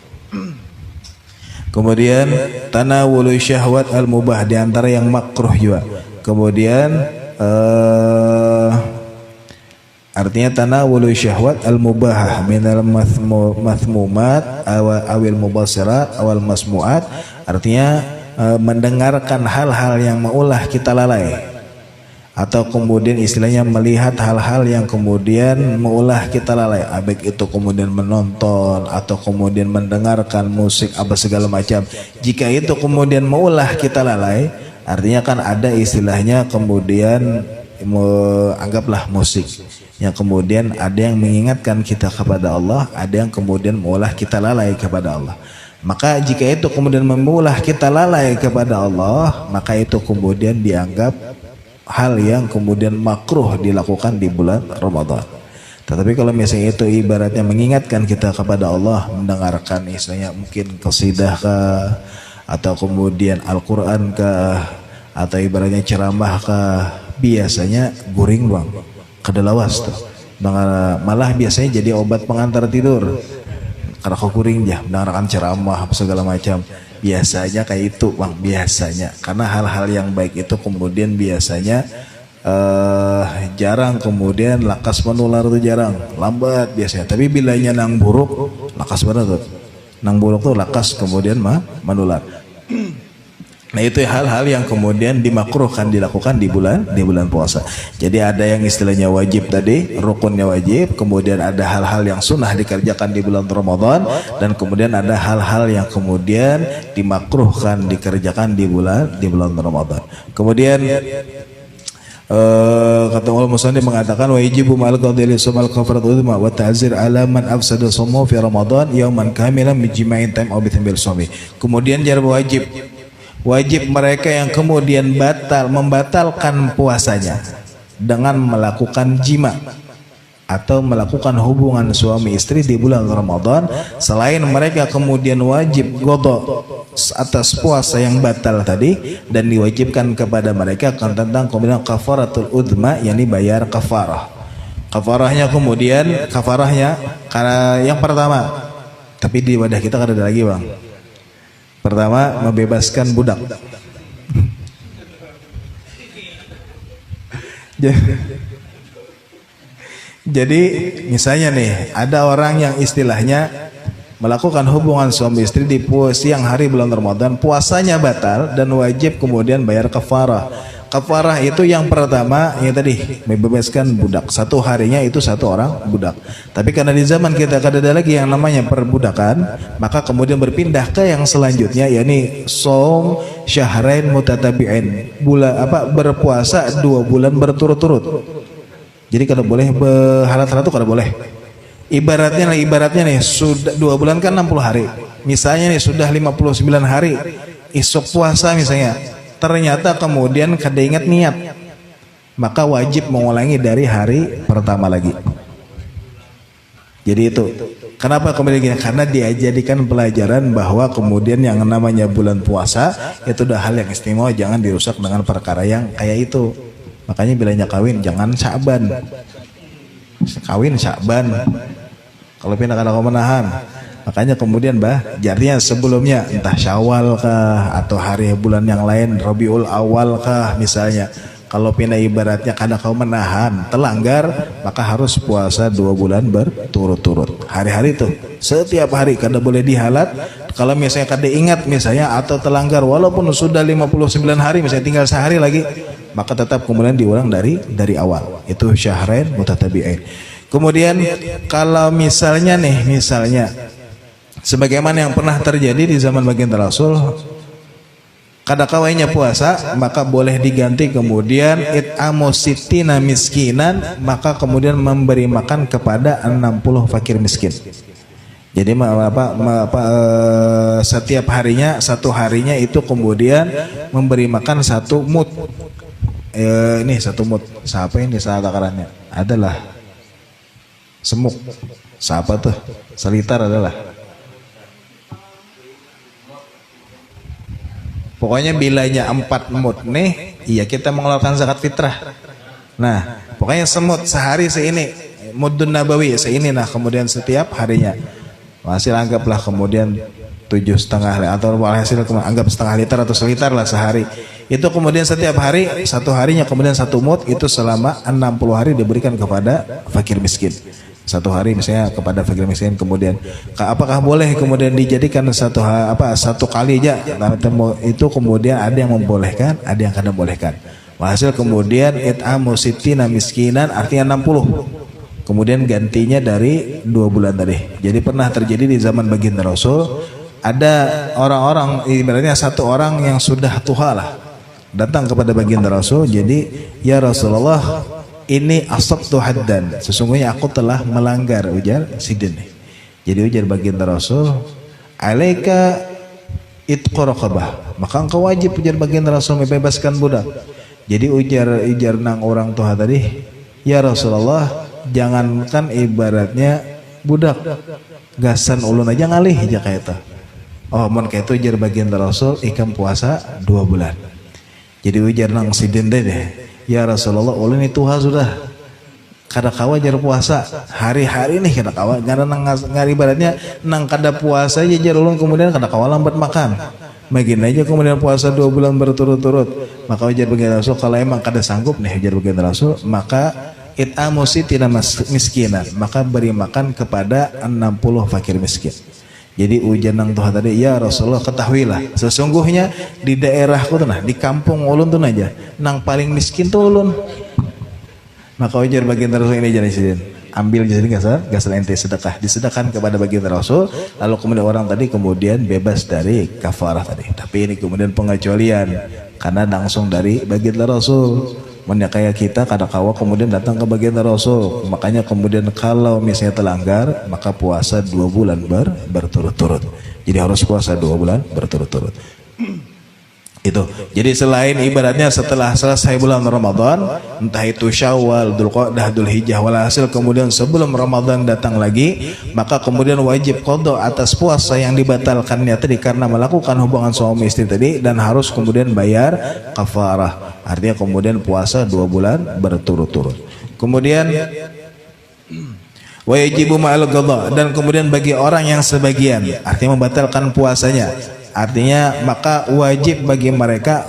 Kemudian tanawulu syahwat al mubah, di antara yang makruh juga. Kemudian artinya tanawulu syahwat al-mubahah minal mathmumat awil mubasirat awal masmuat, artinya mendengarkan hal-hal yang maulah kita lalai, atau kemudian istilahnya melihat hal-hal yang kemudian maulah kita lalai, baik itu kemudian menonton atau kemudian mendengarkan musik apa segala macam. Jika itu kemudian maulah kita lalai, artinya kan ada istilahnya kemudian anggaplah musik yang kemudian ada yang mengingatkan kita kepada Allah, ada yang kemudian mengolah kita lalai kepada Allah. Maka jika itu kemudian mengolah kita lalai kepada Allah, maka itu kemudian dianggap hal yang kemudian makruh dilakukan di bulan Ramadan. Tetapi kalau misalnya itu ibaratnya mengingatkan kita kepada Allah, mendengarkan istilahnya mungkin qasidah kah, atau kemudian Al-Quran kah, atau ibaratnya ceramah kah, biasanya guring bang, kedalawas tuh. Malah biasanya jadi obat pengantar tidur. Karena kau guring ya, mendengarkan ceramah segala macam. Biasanya kayak itu bang, biasanya. Karena hal-hal yang baik itu kemudian biasanya jarang kemudian lakas menular tuh, jarang, lambat biasanya. Tapi bilanya nang buruk, lakas banget tuh. Nang buruk tuh lakas kemudian menular. Nah, itu hal-hal yang kemudian dimakruhkan dilakukan di bulan puasa. Jadi ada yang istilahnya wajib tadi, rukunnya wajib, kemudian ada hal-hal yang sunnah dikerjakan di bulan Ramadan, dan kemudian ada hal-hal yang kemudian dimakruhkan dikerjakan di bulan Ramadan. Kemudian kata ulama musannif mengatakan wajibu ma'al qadili sumal kafarat udma wa ta'zir ala man afsada shamu fi Ramadan yauman kamilan min jima'in time aw bitambil sumi. Kemudian jar wajib mereka yang kemudian membatalkan puasanya dengan melakukan jima atau melakukan hubungan suami istri di bulan Ramadan, selain mereka kemudian wajib qada atas puasa yang batal tadi, dan diwajibkan kepada mereka tentang kemudian kafaratul udma, yakni bayar kafarah. Kafarahnya kemudian karena yang pertama, tapi di wadah kita kan ada lagi bang. Pertama, membebaskan budak. Jadi misalnya nih, ada orang yang istilahnya melakukan hubungan suami istri di siang hari bulan Ramadan, puasanya batal dan wajib kemudian bayar kafarah. Kafarah itu yang pertama yang tadi membebaskan budak, satu harinya itu satu orang budak. Tapi karena di zaman kita ada lagi yang namanya perbudakan, maka kemudian berpindah ke yang selanjutnya, yakni shaum syahrain mutatabi'in, berpuasa 2 bulan berturut-turut. Jadi kada boleh berhalat-halat itu kada boleh. Ibaratnya nih sudah 2 bulan kan 60 hari. Misalnya nih sudah 59 hari isuk puasa misalnya. Ternyata kemudian kada ingat niat. Maka wajib mengulangi dari hari pertama lagi. Jadi itu. Kenapa kemudian gini? Karena dia jadikan pelajaran bahwa kemudian yang namanya bulan puasa itu udah hal yang istimewa, jangan dirusak dengan perkara yang kayak itu. Makanya bilangnya kawin jangan Sya'ban. Kawin Sya'ban. Kalau pindah kada kau menahan. Makanya kemudian jadinya sebelumnya entah Syawal kah atau hari bulan yang lain Rabiul Awal kah misalnya. Kalau pindah ibaratnya kada kau menahan telanggar, maka harus puasa 2 bulan berturut-turut. Hari-hari itu, setiap hari kada boleh dihalat. Kalau misalnya kada ingat misalnya atau telanggar walaupun sudah 59 hari misalnya tinggal sehari lagi, maka tetap kemudian diulang dari awal. Itu syahrain mutatabi'ain. Kemudian kalau misalnya sebagaimana yang pernah terjadi di zaman baginda Rasul, kada kawainya puasa maka boleh diganti kemudian it'amu sittina miskinan, maka kemudian memberi makan kepada 60 fakir miskin. Jadi setiap harinya satu harinya itu kemudian memberi makan 1 mud. Ini 1 mud. Siapa ini saat takarannya? Adalah semuk. Siapa tuh? Selitar adalah. Pokoknya bilanya 4 mud nih, iya kita mengeluarkan zakat fitrah. Nah, pokoknya semut sehari seini, mudun nabawi seini. Nah, kemudian setiap harinya hasil anggaplah kemudian 7,5 atau hasil anggap setengah liter atau seliter lah sehari. Itu kemudian setiap hari, satu harinya kemudian 1 mud, itu selama 60 hari diberikan kepada fakir miskin. 1 hari misalnya kepada fakir miskin, kemudian apakah boleh kemudian dijadikan satu kali aja? Nah, itu kemudian ada yang membolehkan, ada yang kada membolehkan. Hasil kemudian it'amu sittina miskinan artinya 60. Kemudian gantinya dari 2 bulan tadi. Jadi pernah terjadi di zaman baginda Rasul, ada orang-orang ibaratnya 1 orang yang sudah tua lah datang kepada baginda Rasul. Jadi ya Rasulullah, ini asabtu haddan, sesungguhnya aku telah melanggar, ujar sidin. Jadi ujar baginda Rasul, alaika itqu raqabah, maka engkau wajib, ujar baginda Rasul, membebaskan budak. Jadi ujar nang orang tua tadi, ya Rasulullah, jangankan ibaratnya budak, gasan ulun aja ngalih aja kayak itu. Oh mon kayak itu, ujar baginda Rasul, ikam puasa 2 bulan. Jadi ujar nang sidin deh, ya Rasulullah, ulun itu sudah kada kawa jar puasa hari-hari nih, kada kawa karena ngari ibaratnya nang kada puasa aja jar ulun, kemudian kada kawa lambat makan. Begini aja kemudian puasa 2 bulan berturut-turut. Maka ujar baginda Rasul, kalau emang kada sanggup nih, ujar baginda Rasul, maka it'amu sittina miskinan, maka beri makan kepada 60 fakir miskin. Jadi ujian nang Tuhan tadi, ya Rasulullah, ketahuilah sesungguhnya di daerahku tuh nah, di kampung ulun tuh aja nang paling miskin tuh ulun. Maka ujar baginda Rasul ini jadi sidin, ambil jadi gasal ente sedekah, disedekahkan kepada baginda Rasul. Lalu kemudian orang tadi kemudian bebas dari kafarah tadi. Tapi ini kemudian pengecualian karena langsung dari baginda Rasul. Kayak kita kada kawa kemudian datang ke baginda Rasul. Makanya kemudian kalau misalnya telanggar, maka puasa 2 bulan berturut-turut. Jadi harus puasa 2 bulan berturut-turut. Itu. Jadi selain ibaratnya setelah selesai bulan Ramadan, entah itu Syawal, Dzulqa'dah, Dzulhijjah, walhasil kemudian sebelum Ramadan datang lagi, maka kemudian wajib qada atas puasa yang dibatalkannya tadi karena melakukan hubungan suami istri tadi, dan harus kemudian bayar kafarah. Artinya kemudian puasa 2 bulan berturut-turut. Kemudian wajibu ma'al qada, dan kemudian bagi orang yang sebagian artinya membatalkan puasanya, artinya maka wajib bagi mereka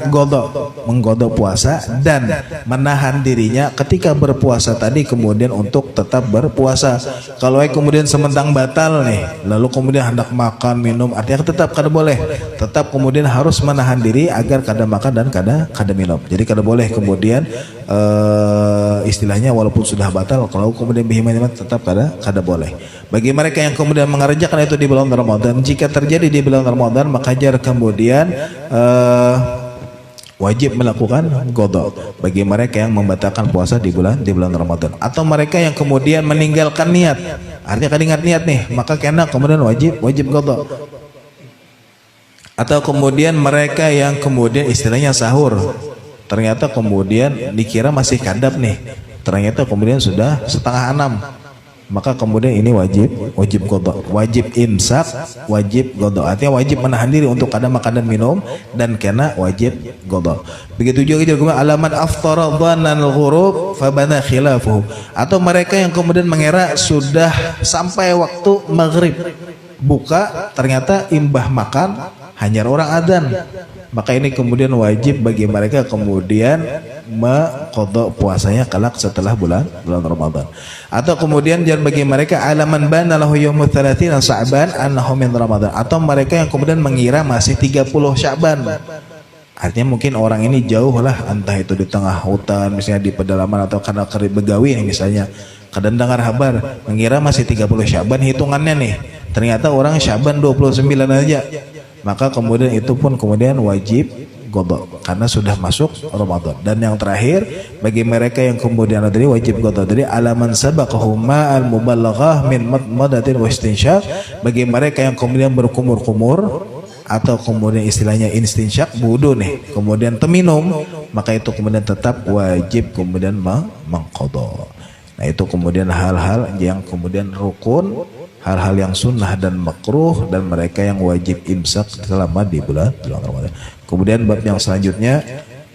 menggodok puasa dan menahan dirinya ketika berpuasa tadi kemudian untuk tetap berpuasa. Kalau kemudian sementang batal nih, lalu kemudian hendak makan minum, artinya tetap kada boleh, tetap kemudian harus menahan diri agar kada makan dan kada minum. Jadi kada boleh kemudian istilahnya walaupun sudah batal, kalau kemudian bihiman tetap kada boleh. Bagi mereka yang kemudian mengerjakan itu di bulan Ramadan, jika terjadi di bulan Ramadan, maka jar kemudian wajib melakukan qada bagi mereka yang membatalkan puasa di bulan Ramadan, atau mereka yang kemudian meninggalkan niat, artinya kan ingat niat nih maka kena kemudian wajib qada, atau kemudian mereka yang kemudian istilahnya sahur ternyata kemudian dikira masih kadap nih, ternyata kemudian sudah 5:30, maka kemudian ini wajib qada, wajib imsak, wajib qada, artinya wajib menahan diri untuk kada makan dan minum dan kena wajib qada. Begitu juga alaman aftara dhanal ghurub fabana khilafuhu, atau mereka yang kemudian mengira sudah sampai waktu maghrib buka ternyata imbah makan hanya orang adzan, maka ini kemudian wajib bagi mereka kemudian mengqada puasanya kelak setelah bulan Ramadan. Atau kemudian jangan bagi mereka alaman bana lahu yaumut 30 Sya'ban annahu min Ramadan, atau mereka yang kemudian mengira masih 30 Sya'ban. Artinya mungkin orang ini jauh lah, entah itu di tengah hutan misalnya di pedalaman atau karena kerib begawi nih misalnya, kadang dengar kabar mengira masih 30 Sya'ban hitungannya nih, ternyata orang Sya'ban 29 aja, maka kemudian itu pun kemudian wajib qada karena sudah masuk Ramadan. Dan yang terakhir bagi mereka yang kemudian tadi wajib qada tadi alaman sabaqahu ma'al muballaghah min madmadatin wa istinsyaq, bagi mereka yang kemudian berkumur-kumur atau kemudian istilahnya istinsyak wudu nih kemudian teminum, maka itu kemudian tetap wajib kemudian mengqada. Nah itu kemudian hal-hal yang kemudian rukun, hal-hal yang sunnah dan makruh, dan mereka yang wajib imsak selama di bulan Ramadan. Kemudian bab yang selanjutnya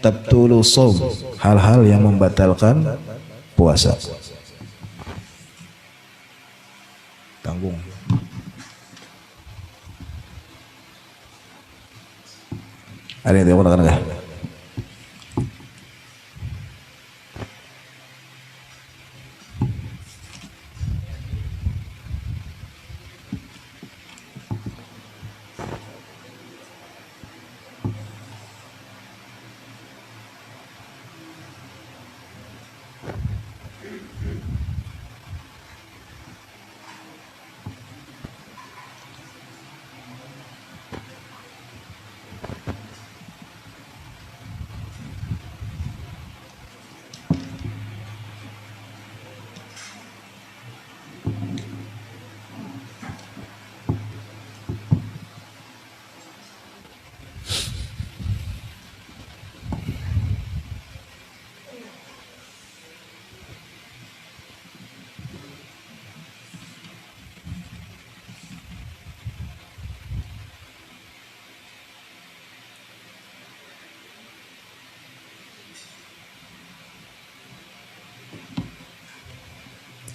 tabtulu shaum, hal-hal yang membatalkan puasa. Tanggung. Ada yang tidak enggak?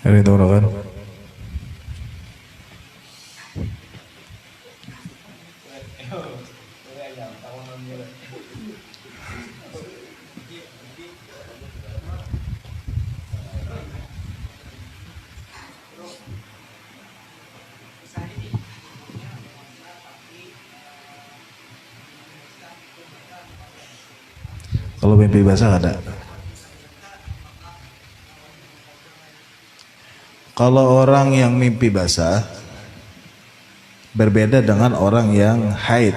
Ada yang tahu kan? Kalau mimpi basah ada. Kalau orang yang mimpi basah berbeda dengan orang yang haid.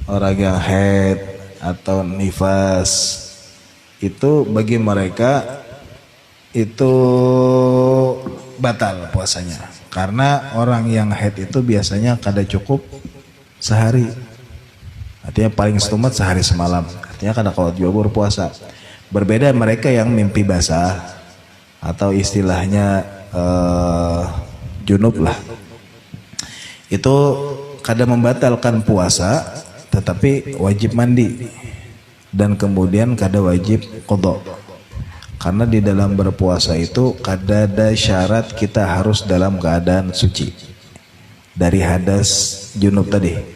Orang yang haid atau nifas itu bagi mereka itu batal puasanya. Karena orang yang haid itu biasanya kada cukup sehari. Artinya paling setumat sehari semalam. Artinya kada kuat juga berpuasa. Berbeda mereka yang mimpi basah atau istilahnya junub lah, itu kadang membatalkan puasa tetapi wajib mandi dan kemudian kada wajib qada, karena di dalam berpuasa itu kada ada syarat kita harus dalam keadaan suci dari hadas junub tadi.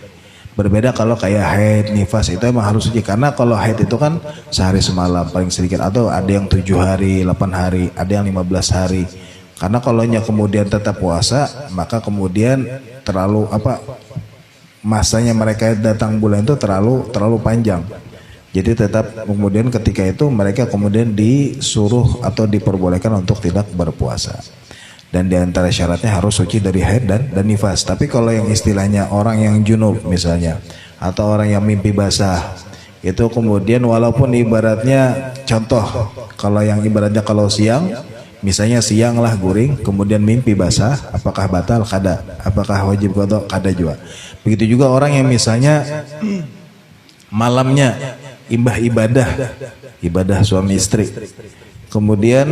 Berbeda kalau kayak haid, nifas itu emang harus suci, karena kalau haid itu kan sehari semalam paling sedikit, atau ada yang 7 hari, 8 hari, ada yang 15 hari. Karena kalau kemudian tetap puasa, maka kemudian terlalu masanya mereka datang bulan itu terlalu panjang. Jadi tetap kemudian ketika itu mereka kemudian disuruh atau diperbolehkan untuk tidak berpuasa. Dan diantara syaratnya harus suci dari haid dan nifas. Tapi kalau yang istilahnya orang yang junub misalnya, atau orang yang mimpi basah, Itu kemudian walaupun ibaratnya contoh, kalau yang ibaratnya kalau siang, misalnya siang lah guring, kemudian mimpi basah, apakah batal? Kada. Apakah wajib qada? Kada juga. Begitu juga orang yang misalnya malamnya ibadah suami istri, kemudian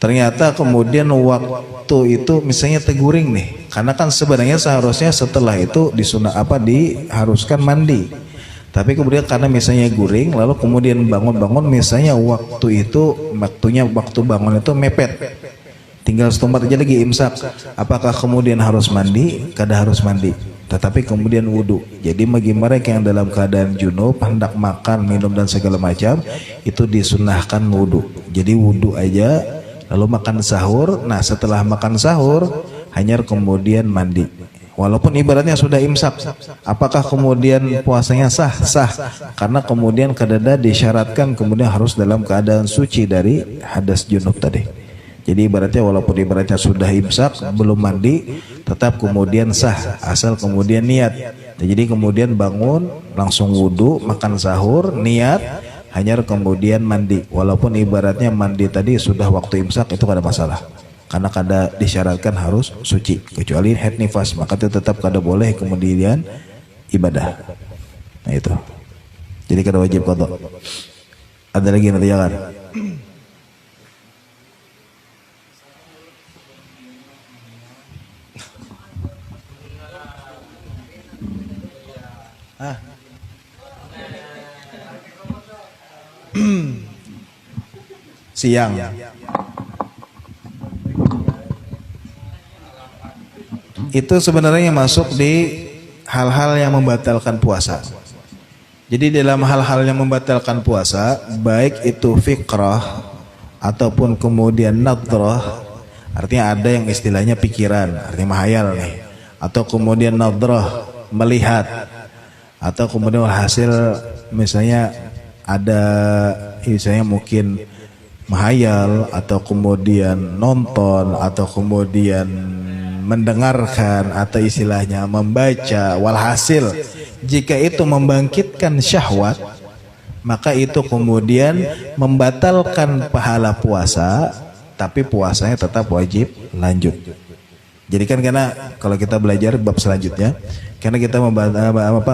ternyata kemudian waktu itu misalnya teguring nih, karena kan sebenarnya seharusnya setelah itu diharuskan mandi, tapi kemudian karena misalnya guring lalu kemudian bangun misalnya waktu bangun itu mepet, tinggal setempat aja lagi imsak, apakah kemudian harus mandi? Kada harus mandi, tetapi kemudian wudhu. Jadi bagi mereka yang dalam keadaan junub hendak makan, minum dan segala macam itu disunahkan wudhu. Jadi wudhu aja lalu makan sahur. Nah setelah makan sahur hanya kemudian mandi, walaupun ibaratnya sudah imsak. Apakah kemudian puasanya sah? Sah, karena kemudian kadada disyaratkan kemudian harus dalam keadaan suci dari hadas junub tadi. Jadi ibaratnya walaupun ibaratnya sudah imsak belum mandi tetap kemudian sah asal kemudian niat. Jadi kemudian bangun langsung wudhu, makan sahur, niat, hanya kemudian mandi, walaupun ibaratnya mandi tadi sudah waktu imsak itu kada masalah, karena kada disyaratkan harus suci, kecuali haid nifas maka itu tetap kada boleh kemudian ibadah. Nah itu, jadi kada wajib qada. Ada lagi nanti jangan. Siang. Itu sebenarnya masuk di hal-hal yang membatalkan puasa. Jadi dalam hal-hal yang membatalkan puasa, baik itu fikrah ataupun kemudian nadrah, artinya ada yang istilahnya pikiran, artinya mahayal nih, atau kemudian nadrah, melihat, atau kemudian hasil misalnya ada misalnya mungkin mahayal, atau kemudian nonton, atau kemudian mendengarkan, atau istilahnya membaca, walhasil jika itu membangkitkan syahwat maka itu kemudian membatalkan pahala puasa, tapi puasanya tetap wajib lanjut. Jadi kan karena kalau kita belajar bab selanjutnya, karena kita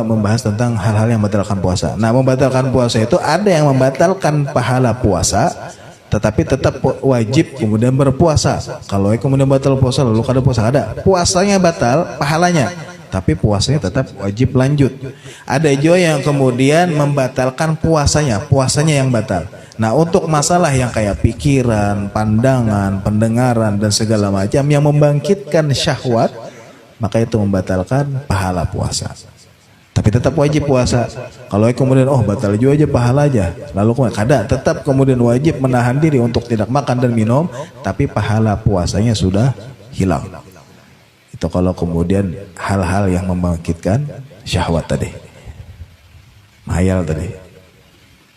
membahas tentang hal-hal yang membatalkan puasa. Nah, membatalkan puasa itu ada yang membatalkan pahala puasa, tetapi tetap wajib kemudian berpuasa. Kalau kemudian batal puasa lalu kada puasa, ada puasanya batal pahalanya, tapi puasanya tetap wajib lanjut. Ada juga yang kemudian membatalkan puasanya yang batal. Nah, untuk masalah yang kayak pikiran, pandangan, pendengaran dan segala macam yang membangkitkan syahwat, maka itu membatalkan pahala puasa. Tapi tetap wajib puasa. Kalau kemudian batal juga aja pahala aja, lalu kada, tetap kemudian wajib menahan diri untuk tidak makan dan minum, tapi pahala puasanya sudah hilang. Itu kalau kemudian hal-hal yang membangkitkan syahwat tadi, mahayal tadi,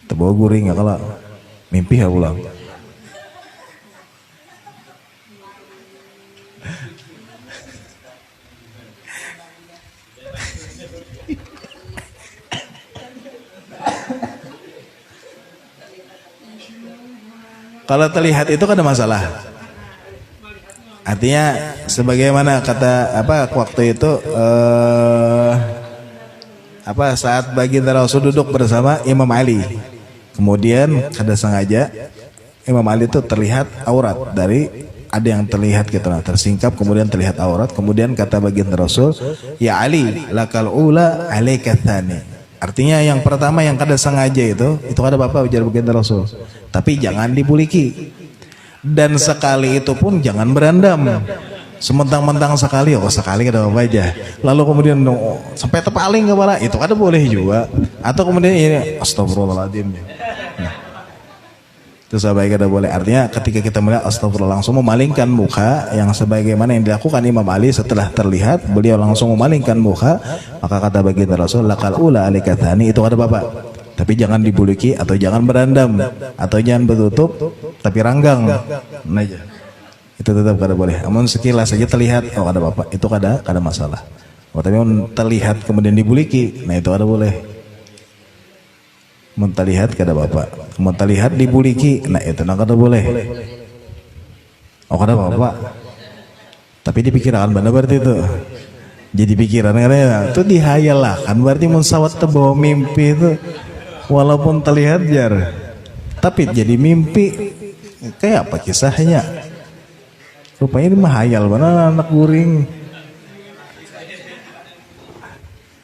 terbawa guring ya, kalau mimpi ya ulang. Kalau terlihat itu kan ada masalah. Artinya sebagaimana kata waktu itu saat baginda Rasul duduk bersama Imam Ali. Kemudian kada sengaja Imam Ali itu terlihat aurat, dari ada yang terlihat gitu, tersingkap kemudian terlihat aurat. Kemudian kata baginda Rasul, "Ya Ali, lakal ula alaika tsani." Artinya yang pertama yang kada sengaja itu kada apa-apa, ujar baginda Rasul. Tapi jangan dibuliki. Dan sekali itu pun jangan berendam. Sementang-mentang sekali, sekali kada apa aja. Lalu kemudian sampai terpaling kepala, itu kada boleh juga. Atau kemudian ini astagfirullahaladzim. Nah, itu sebaiknya kada boleh. Artinya ketika kita melihat astagfirullah, langsung memalingkan muka, yang sebagaimana yang dilakukan Imam Ali setelah terlihat, beliau langsung memalingkan muka, maka kata baginda Rasul, lakal ula alaika tsani, itu kada apa-apa. Tapi jangan dibuliki, atau jangan berendam, atau jangan bertutup tapi ranggang. Nah, itu tetap kada boleh. Namun sekilas saja terlihat, kada apa-apa, itu kada masalah. Oh, tapi mun terlihat kemudian dibuliki, nah itu ada boleh. Mun terlihat kada bapak, mun terlihat dibuliki, nah itu kada boleh. Oh kada bapak. Tapi dipikiran benar berarti itu. Jadi pikiran karena itu dihayal lah kan berarti mun sawat terbawa mimpi itu walaupun terlihat jar, tapi jadi mimpi kayak apa kisahnya? Rupanya ini mah hayal benar anak guring.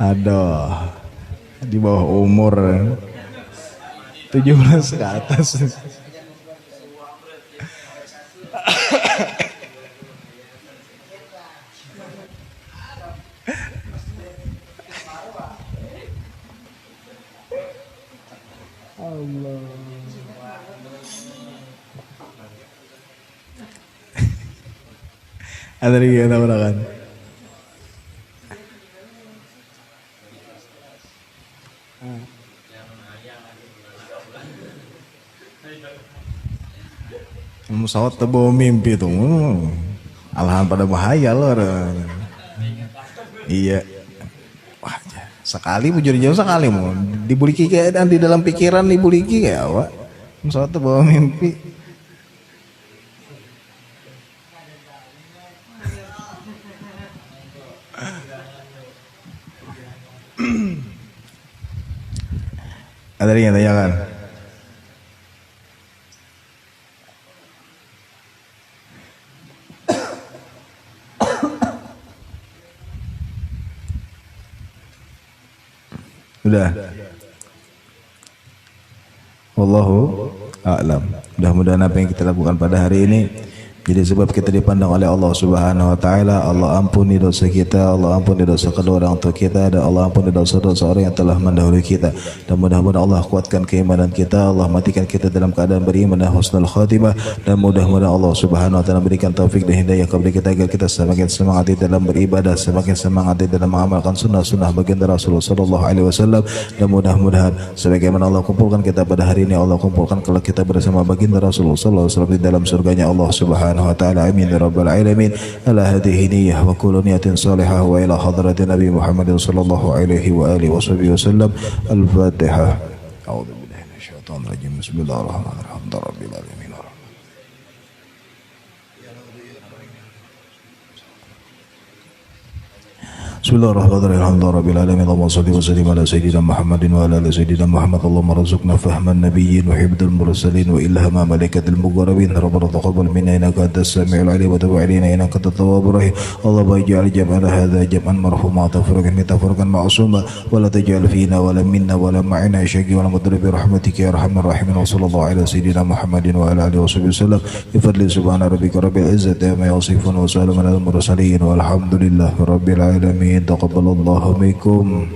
Aduh, di bawah umur 17 ke atas. Allah. Ada lagi yang tabrakan. Pesawat terbawa mimpi tuh, alahan pada bahaya loh. Iya, wah, sekali bujur jauh sekali mau dibuliki kayak dan di dalam pikiran dibuliki kayak apa? Pesawat terbawa mimpi. Ada yang tanyakan? Sudah. Wallahu a'lam. Mudah-mudahan apa yang kita lakukan pada hari ini jadi sebab kita dipandang oleh Allah Subhanahu wa taala. Allah ampuni dosa kita, Allah ampuni dosa kedua orang tua kita, dan Allah ampuni dosa-dosa orang yang telah mendahului kita. Dan mudah-mudahan Allah kuatkan keimanan kita, Allah matikan kita dalam keadaan beriman dan husnul khatimah, dan mudah-mudahan Allah Subhanahu wa taala berikan taufik dan hidayah kepada kita agar kita semakin semangat di dalam beribadah, semakin semangat di dalam mengamalkan sunnah-sunnah baginda Rasulullah sallallahu alaihi wasallam. Dan mudah-mudahan sebagaimana Allah kumpulkan kita pada hari ini, Allah kumpulkan kalau kita bersama baginda Rasulullah sallallahu alaihi wasallam di dalam surganya Allah Subhanahu wa ta'ala. Amin ya rabbal alamin. Ala hadhihi niyyah wa kullu niyatin salihah wa ila hadratin Nabi Muhammad sallallahu alaihi wa alihi wasallam. Al-Fatihah. A'udzu billahi minasyaitonir rajim. Bismillahirrahmanirrahim. Rabbil alamin. Bismillahirrahmanirrahim. Alhamdulillah rabbil alamin. Allahumma shalli wa sallim ala sayyidina Muhammadin wa ala ali sayyidina Muhammad. Allahumma rzuqna fahman nabiyyin wa hibdal mursalin wa ilhama malaikatil muqarrabin. Rabbana taqabbal minna innaka antas samiul alim wa tub alaina innaka antat tawwabur rahim. Allahumma ij'al jam'ana hadha jam'an marhuma tafarraqan mitafarraqan ma'suma wa la taj'al fina wa la minna wa la ma'ina shaqi wa la mudri bi rahmatika ya arhamar rahimin. Wa sallallahu ala sayyidina Muhammadin wa ala alihi wasallam. Bi fadli subhana rabbika rabbil izzati amma yasifun wa salamun alal mursalin walhamdulillahi rabbil alamin. Taqabbalallahu minkum.